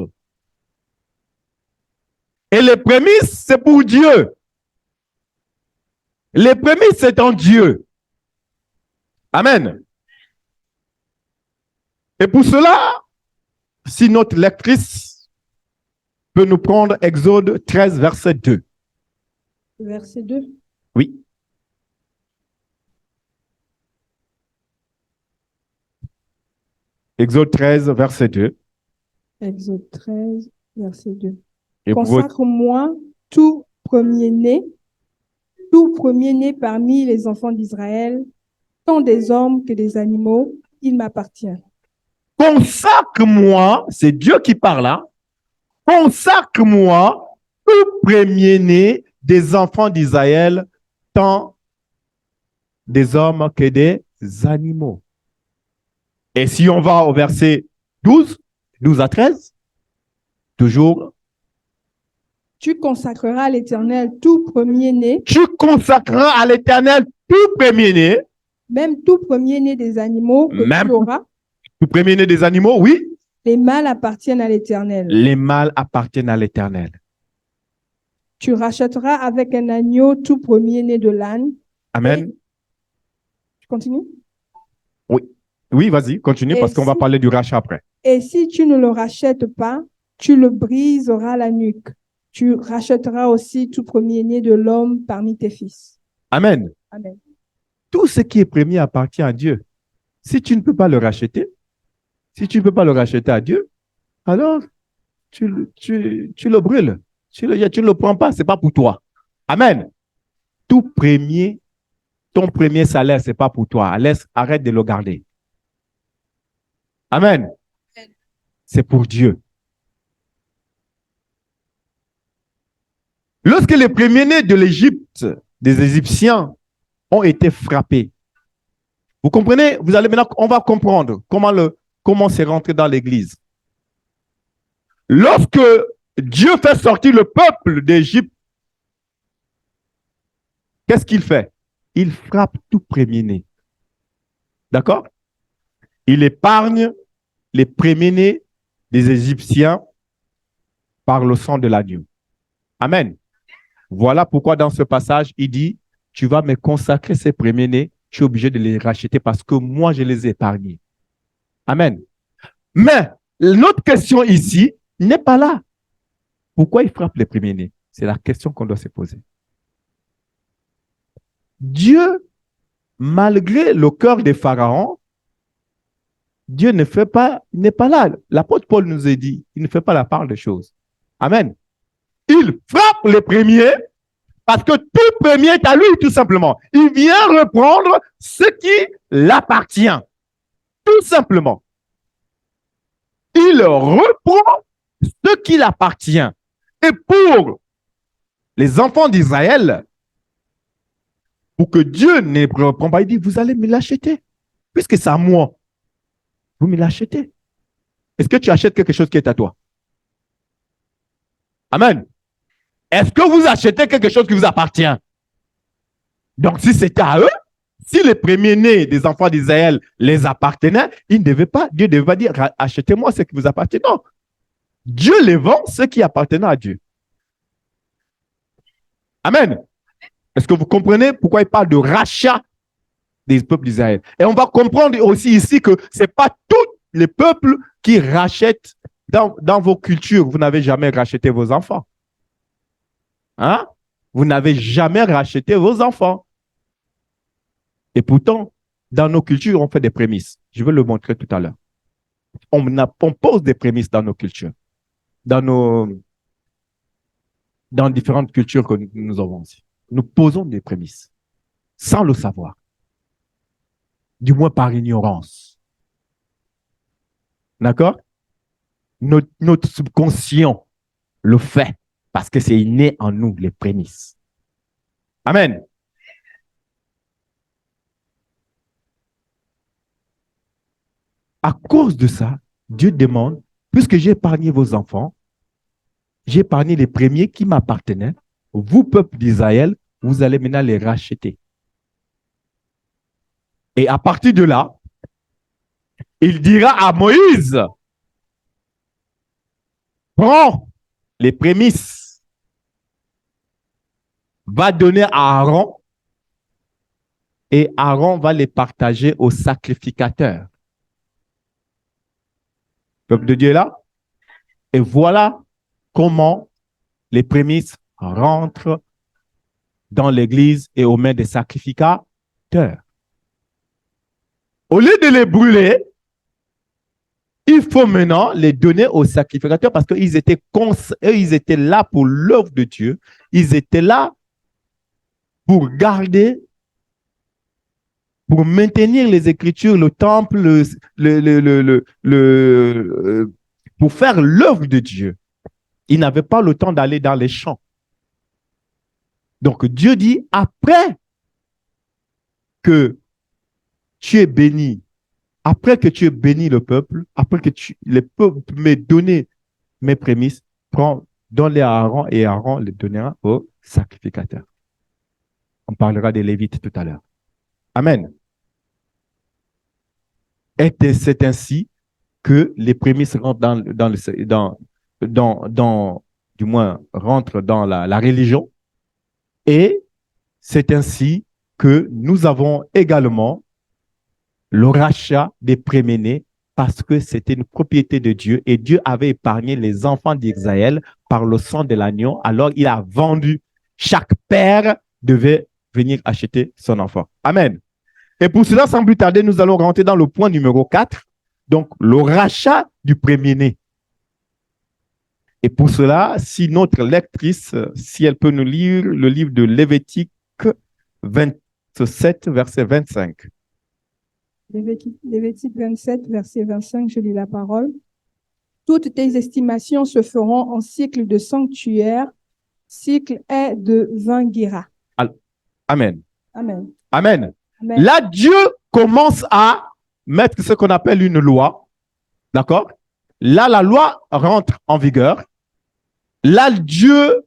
Et les prémices, c'est pour Dieu. Les prémices, c'est en Dieu. Amen. Et pour cela, si notre lectrice peut nous prendre Exode 13, verset 2. Verset 2. Oui. Exode 13, verset 2. Exode 13, verset 2. Et Consacre-moi tout premier-né parmi les enfants d'Israël, tant des hommes que des animaux, il m'appartient. Consacre-moi, c'est Dieu qui parle là. Consacre-moi tout premier-né des enfants d'Israël, tant des hommes que des animaux. Et si on va au verset 12, 12 à 13, toujours, Tu consacreras à l'Éternel tout premier-né, tu consacreras à l'Éternel tout premier-né, même tout premier-né des animaux que Même- tu auras. tout premier-né des animaux, oui, Les mâles appartiennent à l'Éternel. les mâles appartiennent à l'Éternel. Tu rachèteras avec un agneau tout premier-né de l'âne. Amen. Tu continues? Oui, vas-y, continue Et parce qu'on va si- parler du rachat après. Et si tu ne le rachètes pas, tu le briseras la nuque. Tu rachèteras aussi tout premier-né de l'homme parmi tes fils. Amen. Amen. Tout ce qui est premier appartient à Dieu. Si tu ne peux pas le racheter, si tu ne peux pas le racheter à Dieu, alors tu le brûles. Tu ne le prends pas, ce n'est pas pour toi. Amen. Tout premier, ton premier salaire, ce n'est pas pour toi. Arrête de le garder. Amen. C'est pour Dieu. Lorsque les premiers-nés de l'Égypte, des Égyptiens, ont été frappés, vous comprenez? Vous allez maintenant, on va comprendre comment c'est rentré dans l'Église. Lorsque Dieu fait sortir le peuple d'Égypte, qu'est-ce qu'il fait? Il frappe tout premier-né. D'accord? Il épargne les premiers-nés des Égyptiens par le sang de l'agneau. Amen. Voilà pourquoi dans ce passage, il dit, tu vas me consacrer ces premiers-nés, tu es obligé de les racheter parce que moi, je les ai épargnés. Amen. Mais notre question ici n'est pas là. Pourquoi il frappe les premiers-nés? C'est la question qu'on doit se poser. Dieu, malgré le cœur des pharaons, Dieu n'est pas là. L'apôtre Paul nous a dit, il ne fait pas la part des choses. Amen. Il frappe les premiers parce que tout premier est à lui, tout simplement. Il vient reprendre ce qui l'appartient. Tout simplement. Il reprend ce qui l'appartient. Et pour les enfants d'Israël, pour que Dieu ne reprenne pas, il dit, vous allez me l'acheter. Puisque c'est à moi, vous me l'achetez. Est-ce que tu achètes quelque chose qui est à toi? Amen. Est-ce que vous achetez quelque chose qui vous appartient? Donc, si c'était à eux, si les premiers-nés des enfants d'Israël les appartenaient, Dieu ne devait pas dire, achetez-moi ce qui vous appartient. Non. Dieu les vend, ce qui appartenait à Dieu. Amen. Est-ce que vous comprenez pourquoi il parle de rachat des peuples d'Israël? Et on va comprendre aussi ici que ce n'est pas tous les peuples qui rachètent dans vos cultures. Vous n'avez jamais racheté vos enfants. Hein? Vous n'avez jamais racheté vos enfants. Et pourtant, dans nos cultures, on fait des prémices. Je vais le montrer tout à l'heure. On pose des prémices dans nos cultures. Dans différentes cultures que nous avons aussi. Nous posons des prémices sans le savoir. Du moins par ignorance. D'accord? Notre subconscient le fait parce que c'est inné en nous, les prémices. Amen. À cause de ça, Dieu demande, puisque j'ai épargné vos enfants, j'ai épargné les premiers qui m'appartenaient, vous, peuple d'Israël, vous allez maintenant les racheter. Et à partir de là, il dira à Moïse, prends les prémices, va donner à Aaron, et Aaron va les partager aux sacrificateurs. Le peuple de Dieu est là. Et voilà comment les prémices rentrent dans l'église et aux mains des sacrificateurs. Au lieu de les brûler, il faut maintenant les donner aux sacrificateurs parce qu'ils étaient, ils étaient là pour l'œuvre de Dieu. Ils étaient là pour garder, pour maintenir les Écritures, le temple, pour faire l'œuvre de Dieu. Ils n'avaient pas le temps d'aller dans les champs. Donc Dieu dit, après que tu es béni, après que tu aies béni le peuple, après que le peuple m'ait donné mes prémices, prends, donne-les à Aaron et Aaron les donnera au sacrificateur. On parlera des Lévites tout à l'heure. Amen. Et c'est ainsi que les prémices rentrent du moins, rentrent dans la religion. Et c'est ainsi que nous avons également le rachat des préménés parce que c'était une propriété de Dieu et Dieu avait épargné les enfants d'Israël par le sang de l'agneau. Alors, il a vendu. Chaque père devait venir acheter son enfant. Amen. Et pour cela, sans plus tarder, nous allons rentrer dans le point numéro 4. Donc, le rachat du premier-né. Et pour cela, si notre lectrice, si elle peut nous lire le livre de Lévitique 27, verset 25. Lévitique 27, verset 25, je lis la parole. Toutes tes estimations se feront en cycle de sanctuaire. Cycle est de 20 guéras. Amen. Amen. Amen. Amen. Là, Dieu commence à mettre ce qu'on appelle une loi. D'accord? Là, la loi rentre en vigueur. Là, Dieu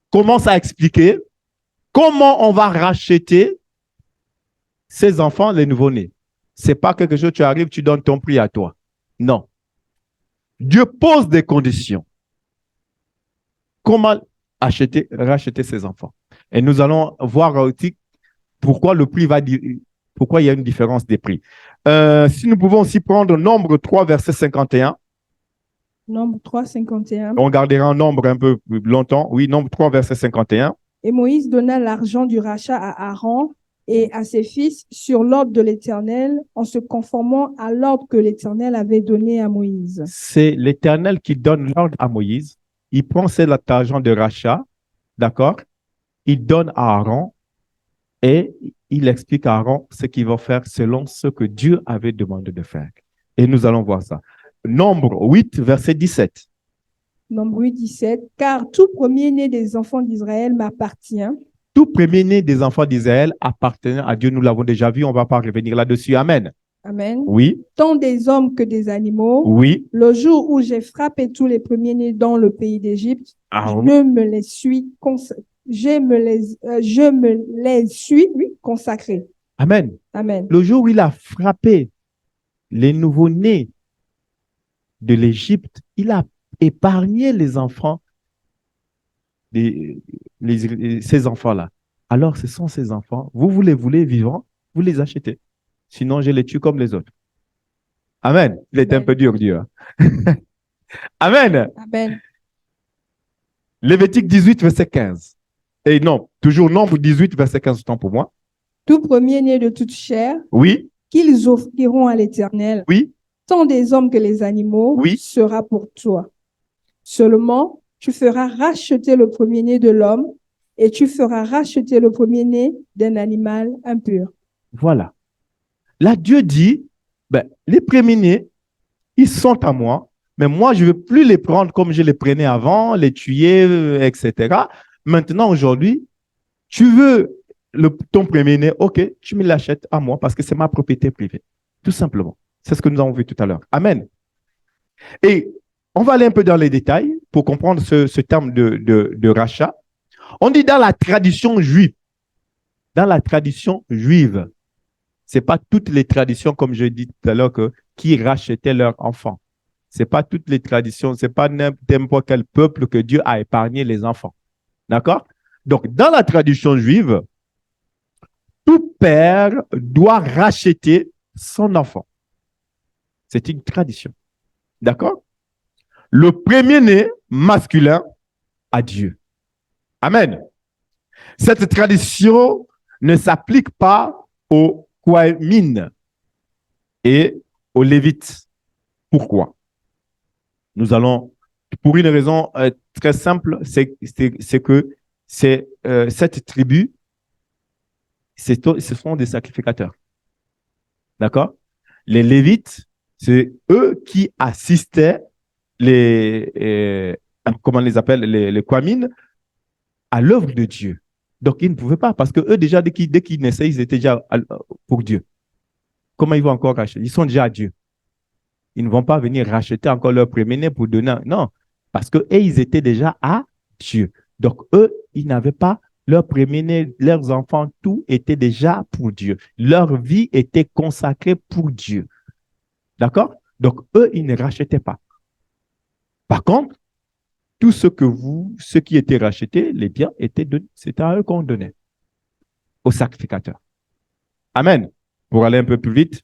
commence à expliquer comment on va racheter ces enfants, les nouveau-nés. Ce n'est pas quelque chose, tu arrives, tu donnes ton prix à toi. Non. Dieu pose des conditions. Comment racheter ces enfants? Et nous allons voir aussi pourquoi le prix pourquoi il y a une différence des prix. Si nous pouvons aussi prendre Nombre 3, verset 51. Nombre 3, 51. On gardera un nombre un peu plus longtemps. Oui, Nombre 3, verset 51. Et Moïse donna l'argent du rachat à Aaron et à ses fils sur l'ordre de l'Éternel, en se conformant à l'ordre que l'Éternel avait donné à Moïse. C'est l'Éternel qui donne l'ordre à Moïse. Il prend cet argent de rachat, d'accord? Il donne à Aaron et il explique à Aaron ce qu'il va faire selon ce que Dieu avait demandé de faire. Et nous allons voir ça. Nombre 8, verset 17. Nombre 8, 17. Car tout premier-né des enfants d'Israël m'appartient. Tout premier-né des enfants d'Israël appartenait à Dieu. Nous l'avons déjà vu. On ne va pas revenir là-dessus. Amen. Amen. Oui. Tant des hommes que des animaux. Oui. Le jour où j'ai frappé tous les premiers-nés dans le pays d'Égypte, je me les suis consacrés. Amen. Amen. Le jour où il a frappé les nouveaux-nés de l'Égypte, il a épargné les enfants, ces enfants-là. Alors, ce sont ces enfants. Vous les voulez vivants, vous les achetez. Sinon, je les tue comme les autres. Amen. Il est un peu dur, Dieu. Amen. Amen. Lévitique 18, verset 15. Et non, toujours Nombre 18, verset 15, temps pour moi. Tout premier-né de toute chair, oui, qu'ils offriront à l'Éternel, oui, tant des hommes que les animaux, oui, sera pour toi. Seulement, tu feras racheter le premier-né de l'homme et tu feras racheter le premier-né d'un animal impur. Voilà. Là, Dieu dit, ben, les premiers-nés, ils sont à moi, mais moi, je ne veux plus les prendre comme je les prenais avant, les tuer, etc. Maintenant, aujourd'hui, tu veux ton premier-né, ok, tu me l'achètes à moi parce que c'est ma propriété privée. Tout simplement. C'est ce que nous avons vu tout à l'heure. Amen. Et on va aller un peu dans les détails pour comprendre ce terme de rachat. On dit dans la tradition juive. Dans la tradition juive, ce n'est pas toutes les traditions, comme je dis tout à l'heure, qui rachetaient leurs enfants. Ce n'est pas toutes les traditions, ce n'est pas n'importe quel peuple que Dieu a épargné les enfants. D'accord? Donc, dans la tradition juive, tout père doit racheter son enfant. C'est une tradition. D'accord? Le premier-né masculin à Dieu. Amen. Cette tradition ne s'applique pas aux Kohanim et aux Lévites. Pourquoi? Nous allons, pour une raison très simple, c'est que cette tribu, ce sont des sacrificateurs. D'accord? Les Lévites, c'est eux qui assistaient comment on les appelle, les Kohanim, à l'œuvre de Dieu. Donc, ils ne pouvaient pas, parce que eux, déjà, dès qu'ils naissaient, ils étaient déjà pour Dieu. Comment ils vont encore racheter? Ils sont déjà à Dieu. Ils ne vont pas venir racheter encore leur premier-né pour donner. Non, parce que eux, ils étaient déjà à Dieu. Donc, eux, ils n'avaient pas leur premier-né, leurs enfants, tout était déjà pour Dieu. Leur vie était consacrée pour Dieu. D'accord? Donc, eux, ils ne rachetaient pas. Par contre, tout ce qui était racheté, les biens étaient donnés. C'était à eux qu'on donnait, aux sacrificateurs. Amen. Pour aller un peu plus vite,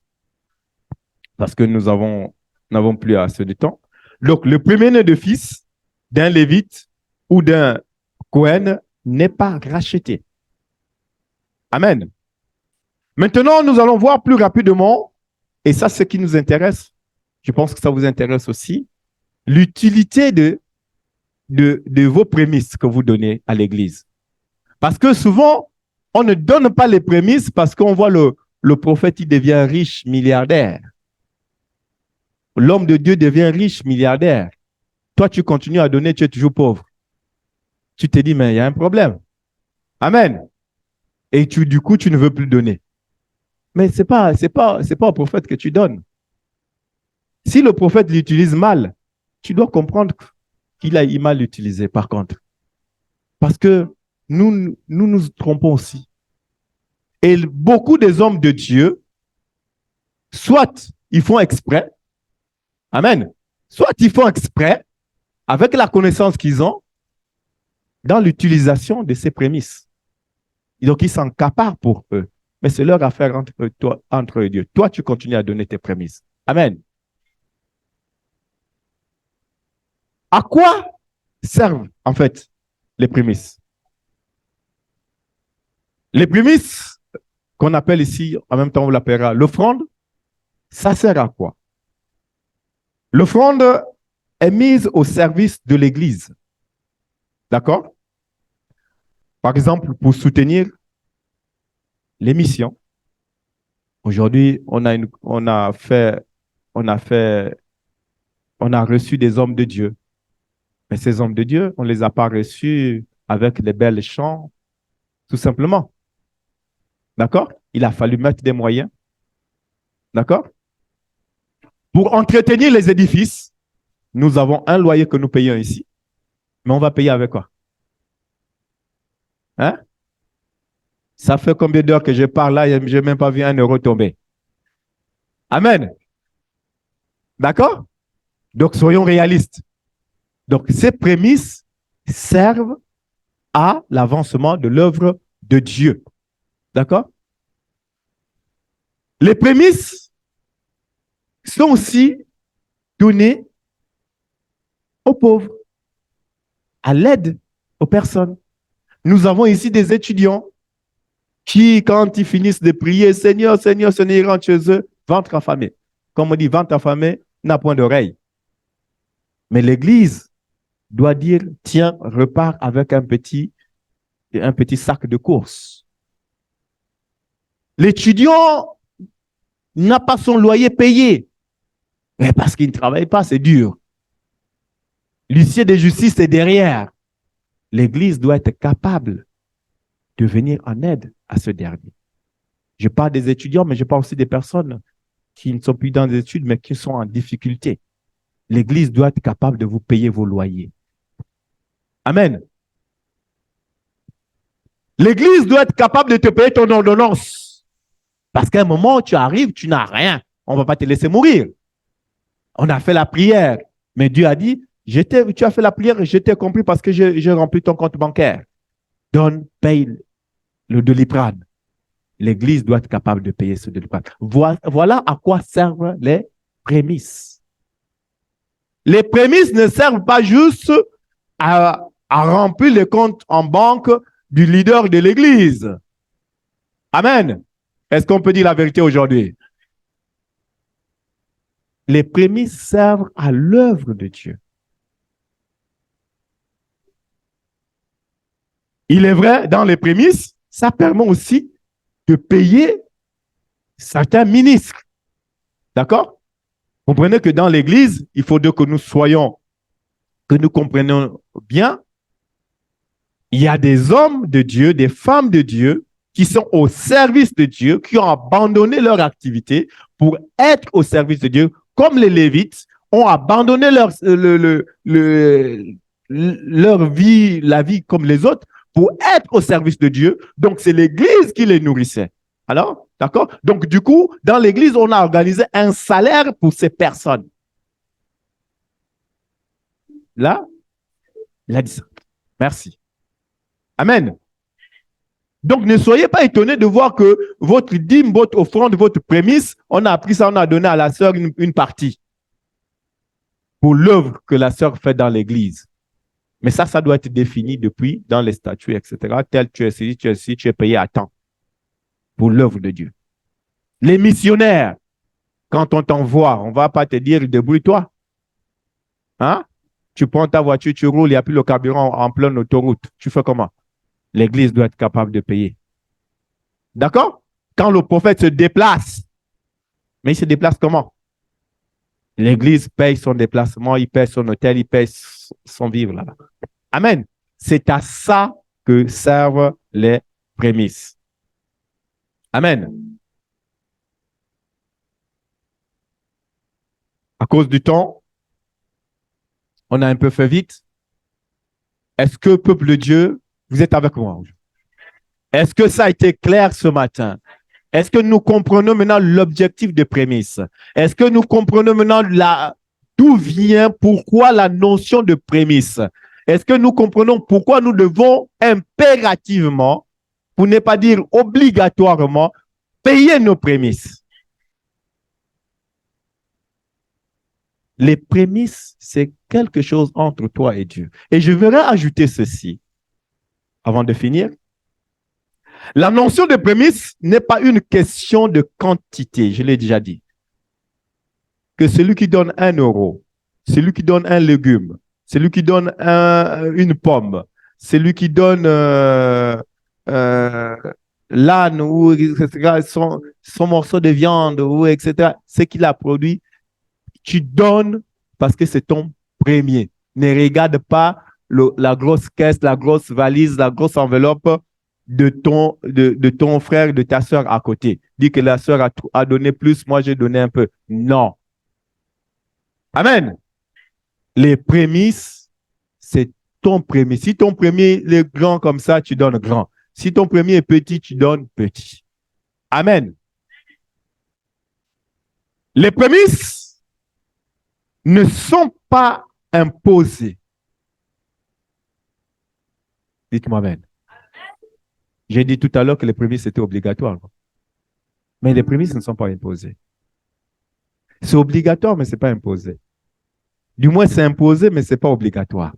parce que nous n'avons plus assez de temps. Donc, le premier-né de fils d'un Lévite ou d'un Cohen n'est pas racheté. Amen. Maintenant, nous allons voir plus rapidement, et ça, c'est ce qui nous intéresse. Je pense que ça vous intéresse aussi, l'utilité de vos prémices que vous donnez à l'Église. Parce que souvent, on ne donne pas les prémices parce qu'on voit le prophète, il devient riche, milliardaire. L'homme de Dieu devient riche, milliardaire. Toi, tu continues à donner, tu es toujours pauvre. Tu te dis, mais il y a un problème. Amen. Et du coup, tu ne veux plus donner. Mais c'est pas au prophète que tu donnes. Si le prophète l'utilise mal, tu dois comprendre qu'il a mal utilisé, par contre. Parce que nous trompons aussi. Et beaucoup des hommes de Dieu, soit ils font exprès, amen, soit ils font exprès, avec la connaissance qu'ils ont, dans l'utilisation de ces prémices. Et donc, ils s'en s'accaparent pour eux. Mais c'est leur affaire entre eux et Dieu. Toi, tu continues à donner tes prémices. Amen. À quoi servent, en fait, les prémices? Les prémices, qu'on appelle ici, en même temps, on l'appellera l'offrande, ça sert à quoi? L'offrande est mise au service de l'Église. D'accord? Par exemple, pour soutenir les missions. Aujourd'hui, on a reçu des hommes de Dieu. Mais ces hommes de Dieu, on ne les a pas reçus avec des belles chants, tout simplement. D'accord? Il a fallu mettre des moyens. D'accord? Pour entretenir les édifices, nous avons un loyer que nous payons ici. Mais on va payer avec quoi? Hein? Ça fait combien d'heures que je parle là et je n'ai même pas vu 1 euro tomber? Amen. D'accord? Donc, soyons réalistes. Donc, ces prémices servent à l'avancement de l'œuvre de Dieu. D'accord? Les prémices sont aussi données aux pauvres, à l'aide aux personnes. Nous avons ici des étudiants qui, quand ils finissent de prier, Seigneur, Seigneur, Seigneur, ils rentrent chez eux, ventre affamé. Comme on dit, ventre affamé n'a point d'oreille. Mais l'Église doit dire, tiens, repars avec un petit sac de course. L'étudiant n'a pas son loyer payé. Mais parce qu'il ne travaille pas, c'est dur. L'huissier de justice est derrière. L'Église doit être capable de venir en aide à ce dernier. Je parle des étudiants, mais je parle aussi des personnes qui ne sont plus dans les études, mais qui sont en difficulté. L'Église doit être capable de vous payer vos loyers. Amen. L'Église doit être capable de te payer ton ordonnance. Parce qu'à un moment, tu arrives, tu n'as rien. On ne va pas te laisser mourir. On a fait la prière. Mais Dieu a dit, tu as fait la prière et je t'ai compris parce que j'ai rempli ton compte bancaire. Donne, paye le Doliprane. L'Église doit être capable de payer ce Doliprane. Voilà à quoi servent les prémices. Les prémices ne servent pas juste à remplir les comptes en banque du leader de l'Église. Amen. Est-ce qu'on peut dire la vérité aujourd'hui? Les prémices servent à l'œuvre de Dieu. Il est vrai, dans les prémices, ça permet aussi de payer certains ministres. D'accord? Comprenez que dans l'Église, il faut que nous comprenions bien Il y a des hommes de Dieu, des femmes de Dieu qui sont au service de Dieu, qui ont abandonné leur activité pour être au service de Dieu, comme les Lévites ont abandonné leur vie, la vie comme les autres, pour être au service de Dieu. Donc, c'est l'Église qui les nourrissait. Alors, d'accord? Donc, du coup, dans l'Église, on a organisé un salaire pour ces personnes. Là, il a dit ça. Merci. Amen. Donc, ne soyez pas étonnés de voir que votre dîme, votre offrande, votre prémisse, on a pris ça, on a donné à la sœur une partie pour l'œuvre que la sœur fait dans l'église. Mais ça doit être défini depuis dans les statuts, etc. Tel tu es ici, tu es payé à temps pour l'œuvre de Dieu. Les missionnaires, quand on t'envoie, on ne va pas te dire débrouille-toi. Hein? Tu prends ta voiture, tu roules, il n'y a plus le carburant en pleine autoroute. Tu fais comment? L'église doit être capable de payer. D'accord? Quand le prophète se déplace, mais il se déplace comment? L'église paye son déplacement, il paye son hôtel, il paye son vivre là-bas. Amen. C'est à ça que servent les prémices. Amen. À cause du temps, on a un peu fait vite. Est-ce que, peuple de Dieu, vous êtes avec moi? Est-ce que ça a été clair ce matin? Est-ce que nous comprenons maintenant l'objectif des prémices? Est-ce que nous comprenons maintenant d'où vient, pourquoi la notion de prémisse? Est-ce que nous comprenons pourquoi nous devons impérativement, pour ne pas dire obligatoirement, payer nos prémices? Les prémices, c'est quelque chose entre toi et Dieu. Et je voudrais ajouter ceci, avant de finir. La notion de prémisse n'est pas une question de quantité, je l'ai déjà dit. Que celui qui donne 1 euro, celui qui donne un légume, celui qui donne une pomme, celui qui donne l'âne ou etc., son morceau de viande, ou etc., ce qu'il a produit, tu donnes parce que c'est ton premier. Ne regarde pas la grosse caisse, la grosse valise, la grosse enveloppe de ton frère, de ta soeur à côté. Dis que la soeur a donné plus, moi j'ai donné un peu. Non. Amen. Les prémices, c'est ton premier. Si ton premier est grand comme ça, tu donnes grand. Si ton premier est petit, tu donnes petit. Amen. Les prémices ne sont pas imposées. Dites-moi amen. J'ai dit tout à l'heure que les prémices étaient obligatoires. Mais les prémices ne sont pas imposées. C'est obligatoire, mais ce n'est pas imposé. Du moins, c'est imposé, mais ce n'est pas obligatoire.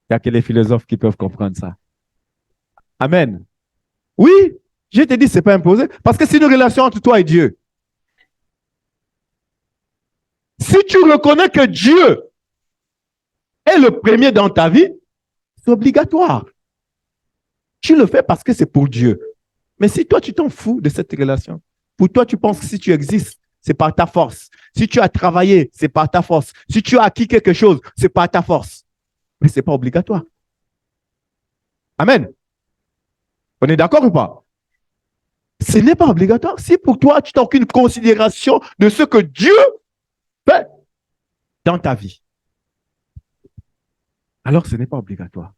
Il n'y a que les philosophes qui peuvent comprendre ça. Amen. Oui, je te dis, ce n'est pas imposé, parce que c'est une relation entre toi et Dieu. Si tu reconnais que Dieu est le premier dans ta vie, c'est obligatoire. Tu le fais parce que c'est pour Dieu. Mais si toi, tu t'en fous de cette relation, pour toi, tu penses que si tu existes, c'est par ta force. Si tu as travaillé, c'est par ta force. Si tu as acquis quelque chose, c'est par ta force. Mais ce n'est pas obligatoire. Amen. On est d'accord ou pas? Ce n'est pas obligatoire. Si pour toi, tu n'as aucune considération de ce que Dieu fait dans ta vie, alors ce n'est pas obligatoire.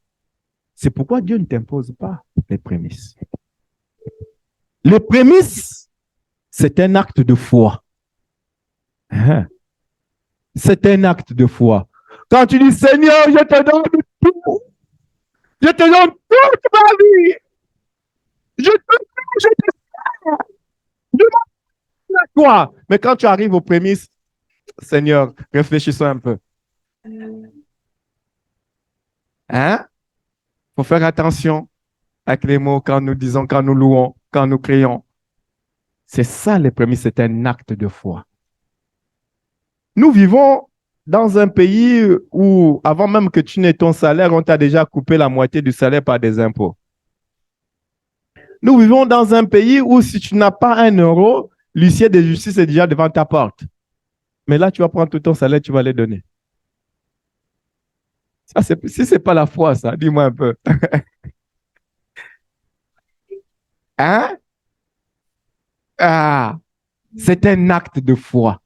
C'est pourquoi Dieu ne t'impose pas les prémices. Les prémices, c'est un acte de foi. C'est un acte de foi. Quand tu dis, Seigneur, je te donne tout. Je te donne toute ma vie. Je te sers. Demande à toi. Mais quand tu arrives aux prémices, Seigneur, réfléchissons un peu. Hein? Il faut faire attention avec les mots quand nous disons, quand nous louons, quand nous crions. C'est ça les prémices, c'est un acte de foi. Nous vivons dans un pays où, avant même que tu n'aies ton salaire, on t'a déjà coupé la moitié du salaire par des impôts. Nous vivons dans un pays où si tu n'as pas 1 euro, l'huissier de justice est déjà devant ta porte. Mais là, tu vas prendre tout ton salaire, tu vas les donner. Si ce n'est pas la foi, ça, dis-moi un peu. Hein? Ah, c'est un acte de foi.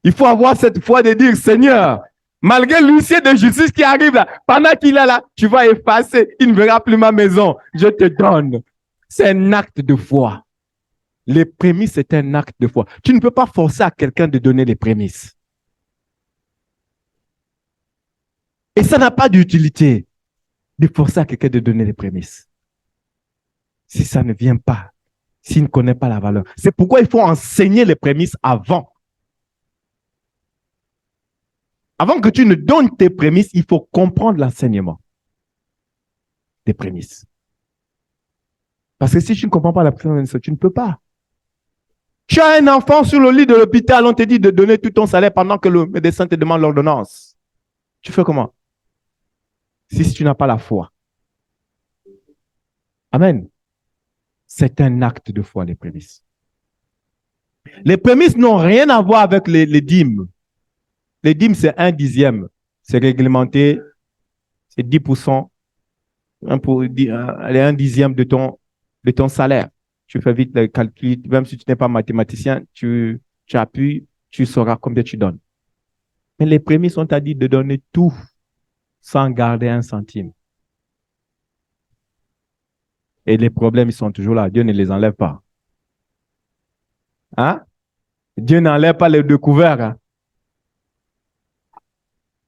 Il faut avoir cette foi de dire, Seigneur, malgré l'huissier de justice qui arrive là, pendant qu'il est là, tu vas effacer, il ne verra plus ma maison, je te donne. C'est un acte de foi. Les prémices, c'est un acte de foi. Tu ne peux pas forcer à quelqu'un de donner les prémices. Et ça n'a pas d'utilité de forcer à quelqu'un de donner les prémices. Si ça ne vient pas, s'il ne connaît pas la valeur. C'est pourquoi il faut enseigner les prémices avant. Avant que tu ne donnes tes prémices, il faut comprendre l'enseignement des prémices. Parce que si tu ne comprends pas la prémisse, tu ne peux pas. Tu as un enfant sur le lit de l'hôpital, on te dit de donner tout ton salaire pendant que le médecin te demande l'ordonnance. Tu fais comment? Si tu n'as pas la foi. Amen. C'est un acte de foi, les prémices. Les prémices n'ont rien à voir avec les dîmes. Les dîmes, c'est 1/10. C'est réglementé, c'est 10%, un dixième de ton salaire. Tu fais vite le calcul, même si tu n'es pas mathématicien, tu appuies, tu sauras combien tu donnes. Mais les prémices sont à dire de donner tout sans garder un centime. Et les problèmes, ils sont toujours là. Dieu ne les enlève pas. Hein? Dieu n'enlève pas les découvertes. Hein?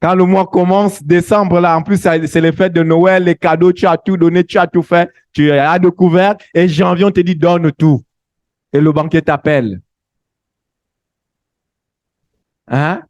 Quand le mois commence, décembre, là, en plus, c'est les fêtes de Noël, les cadeaux, tu as tout donné, tu as tout fait, tu as découvert, et janvier, on te dit donne tout. Et le banquier t'appelle. Hein?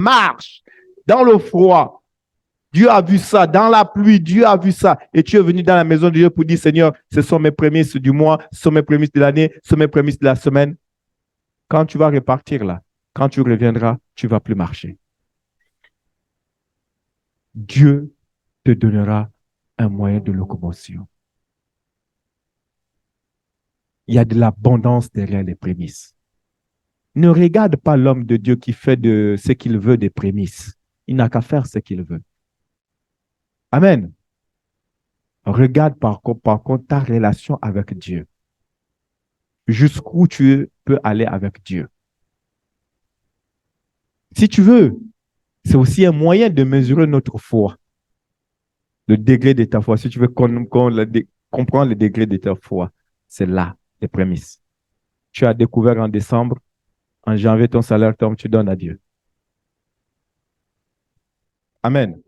marche dans le froid. Dieu a vu ça, dans la pluie, Dieu a vu ça. Et tu es venu dans la maison de Dieu pour dire, Seigneur, ce sont mes prémices du mois, ce sont mes prémices de l'année, ce sont mes prémices de la semaine. Quand tu vas repartir là, quand tu reviendras, tu ne vas plus marcher. Dieu te donnera un moyen de locomotion. Il y a de l'abondance derrière les prémices. Ne regarde pas l'homme de Dieu qui fait de ce qu'il veut des prémices. Il n'a qu'à faire ce qu'il veut. Amen. Regarde par contre ta relation avec Dieu. Jusqu'où tu peux aller avec Dieu. Si tu veux, c'est aussi un moyen de mesurer notre foi. Le degré de ta foi. Si tu veux comprendre le degré de ta foi, c'est là, les prémices. Tu as découvert en décembre, en janvier, ton salaire tombe, tu donnes à Dieu. Amen.